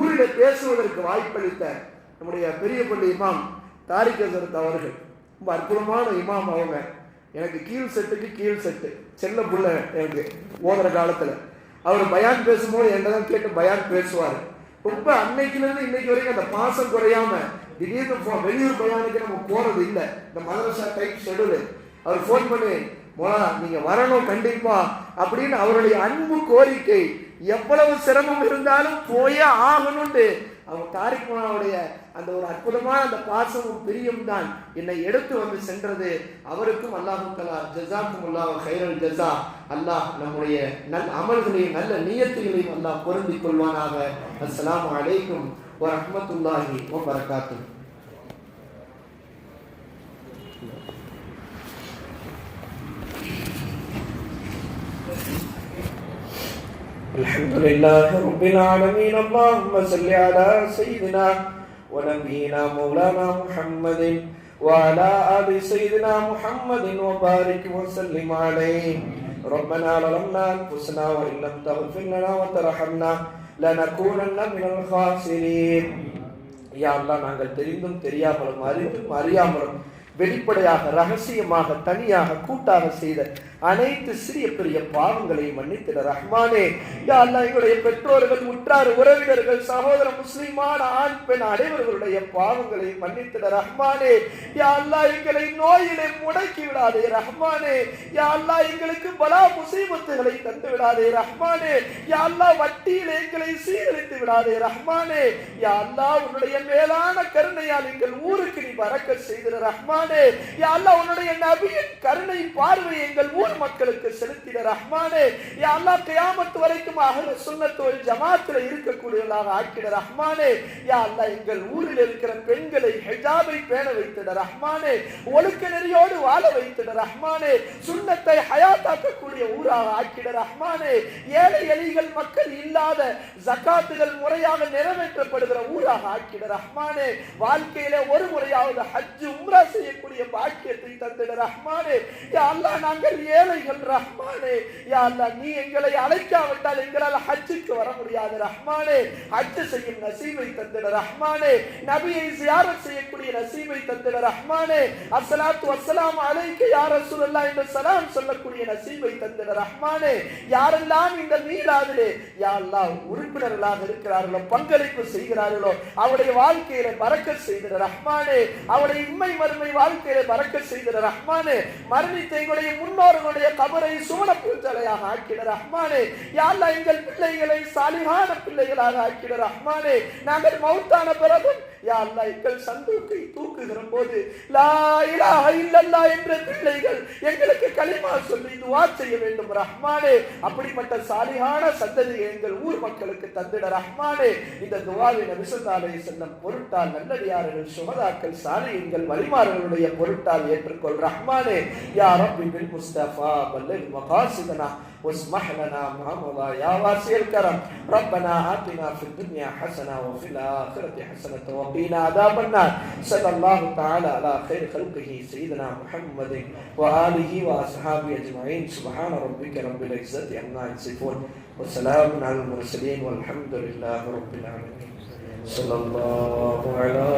ஊரில் பேசுவதற்கு வாய்ப்பளித்த நம்முடைய பெரிய பள்ளி இமாம் தாரிக் ஹசரத் அவர்கள் ரொம்ப அற்புதமான இமாம். அவங்க எனக்கு கீழ் செட்டுக்கு கீழ் செட்டு செல்ல புள்ள எனக்கு ஓதுற காலத்தில் அவர் பயான் பேசும்போது என்னதான் கேட்டு பயான் பேசுவார். ரொம்ப அன்னைக்குலேருந்து இன்னைக்கு வரைக்கும் அந்த பாசம் குறையாம திடீர்னு வெளியூர் பயானுக்கு நம்ம போறது இல்லை. இந்த மதரசா டைப் ஷெடியூல் அவர் ஃபோன் பண்ணி நீங்க வரணும் கண்டிப்பா அப்படின்னு அவருடைய அன்பு கோரிக்கை. எவ்வளவு சிரமம் இருந்தாலும் போயே ஆகணும்னு அவங்க தாரிக் மோனாவுடைய அந்த ஒரு அற்புதமான அந்த பாசமும் பிரியம் தான் என்னை எடுத்து வந்து சென்றது. அவருக்கும் அல்லாஹு தஆலா ஜஸாக்குமுல்லாஹு கைரல் ஜஸா. அல்லாஹ் நம்முடைய நல்ல அமல்களையும் நல்ல நியத்துகளையும் அல்லாஹ் பொருந்திக் கொள்வானாக. அஸ்ஸலாமு அலைக்கும் வரஹ்மத்துல்லாஹி வபரகாத்துஹு. الحمد لله رب العالمين. اللهم صل على سيدنا ونبينا مولانا محمد وعلى آل سيدنا محمد وبارك وسلم عليه. ربنا ظلمنا أنفسنا وإن لم تغفر لنا وترحمنا لنكونن من الخاسرين. يا الله நாங்கள் தெரிந்தும் தெரியாமலும் அறிந்தும் அறியாமலும் வெளிப்படையாக ரகசியமாக தனியாக கூட்டாக செய்த அனைத்து சிறிய பெரிய பாவங்களை மன்னித்திட ரஹ்மானே. யா அல்லாஹ் எங்களுடைய பெற்றோர்கள் உற்றார் உறவினர்கள் சகோதர முஸ்லிமான ஆண் பெண் அனைவர்களுடைய பாவங்களை மன்னித்திட ரஹ்மானே. யா அல்லாஹ் எங்களை நோயிலே முடக்கி விடாதே ரஹ்மானே. யா அல்லாஹ் எங்களுக்கு பலா முசீபத்துகளை தந்து விடாதே ரஹ்மானே. யா அல்லாஹ் வட்டியிலே எங்களை சீரழித்து விடாதே ரஹ்மானே. யா அல்லாஹ் உன்னுடைய மேலான கருணையால் எங்கள் ஊருக்கு நீ பரக்கத் செய்திட ரஹ்மானே. யா அல்லாஹ் உன்னுடைய நபியின் கருணை பார்வை எங்கள் ஊர் மக்களுக்கு செலுத்திட ரஹ்மானே. யா அல்லாஹ் கியாமத் வரைக்கும் அஹ்லு சுன்னத் வல் ஜமாஅத்ல இருக்கக்கூடியவர்களாக ஆக்கிட ரஹ்மானே. யா அல்லாஹ் எங்கள் ஊரில் இருக்கிற பெண்களை ஹிஜாபை பேண வைத்திட ரஹ்மானே. ஒழுக்க நெறியோடு வாழ வைத்திட ரஹ்மானே. சுன்னத்தை ஹயாத்தாக்கக்கூடிய ஊராக ஆக்கிட ரஹ்மானே. ஏழை எளிகள் மக்கள் இல்லாத ஜகாத்துகள் முறையாக நிறைவேற்றப்படுகிற ஊராக ஆக்கிட ரஹ்மானே. வாழ்க்கையிலே ஒரு முறையாவது ஹஜ் உம்ரா செய்யக்கூடிய பாக்கியத்தை தந்திட ரஹ்மானே. யா அல்லாஹ் நாங்கள் ஏழைகள் ரஹ்மானே. யா அல்லாஹ் நீ எங்களை அழைக்காவிட்டால் எங்களால் ஹஜ்ஜுக்கு வர முடியாது ரஹ்மானே. ஹஜ் செய்யும் நசீபை தந்திட ரஹ்மானே. நபியை ஜியாரத் செய்யக்கூடிய நசீபை தந்திட ரஹ்மானே. அஸ்ஸலாத்து வஸ்ஸலாமு அலைக்க யா ரசூலல்லாஹ் என்ற சலாம் சொல்லக்கூடிய நசீபை தந்திட ரஹ்மானே. யாரெல்லாம் இந்த மீலாதிலே யா அல்லாஹ் உறுப்பினர்களாக இருக்கிறார்களோ பங்களிப்பு செய்கிறார்களோ அவருடைய வாழ்க்கையில பரக்கத் செய்திட ரஹ்மானே. அவருடைய இம்மை மறுமை வாழ்க்கையில பரக்கத் செய்திட ரஹ்மானே. மரணித்த எங்களுடைய முன்னோர்களுடைய கபரை சுவன பூஞ்சலையாக ஆக்கிட ரஹ்மானே. யா அல்லாஹ் எங்கள் பிள்ளைகளை சாலிஹான பிள்ளைகளாக ஆக்கிட ரஹ்மானே. நாங்கள் மௌத்தான பிறகும் யா அல்லாஹ் எங்கள் சந்தூக்கை தூக்குகிற போது லா இலாஹ இல்லல்லாஹ் என்ற பிள்ளைகள் எங்களுக்கு கலிமா சொல்லி துஆ செய்ய வேண்டும் ரஹ்மானே. அப்படிப்பட்ட சாலிஹான சந்ததியை எங்கள் ஊர் மக்களுக்கு தந்திட ரஹ்மானே. இந்த துஆவை நபி ஸல்லல்லாஹு அலைஹி வஸல்லம் பொருட்டால் நல்லடியார்கள் சுஹதாக்கள் சாலிஹீன்கள் வலிமார்களுடைய பொருட்டால் ஏற்றுக்கொள் ரஹ்மானே. யா ரப்பி பில் முஸ்தஃபா பல்லில் மகாசிதனா واسمح لنا ما مضى يا واسع الكرم. ربنا آتنا في الدنيا حسنة وفي الآخرة حسنة وقنا عذاب النار. صلى الله تعالى على خير خلقه سيدنا محمد وآله وأصحابه أجمعين. سبحان ربك رب العزة عما يصفون وسلام على المرسلين والحمد لله رب العالمين. صلى الله على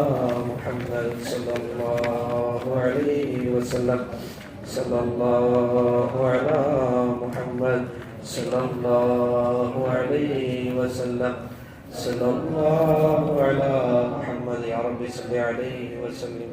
محمد صلى الله عليه وسلم. صلى الله على محمد صلى الله عليه وسلم. صلى الله على محمد يا رب صل عليه وسلم.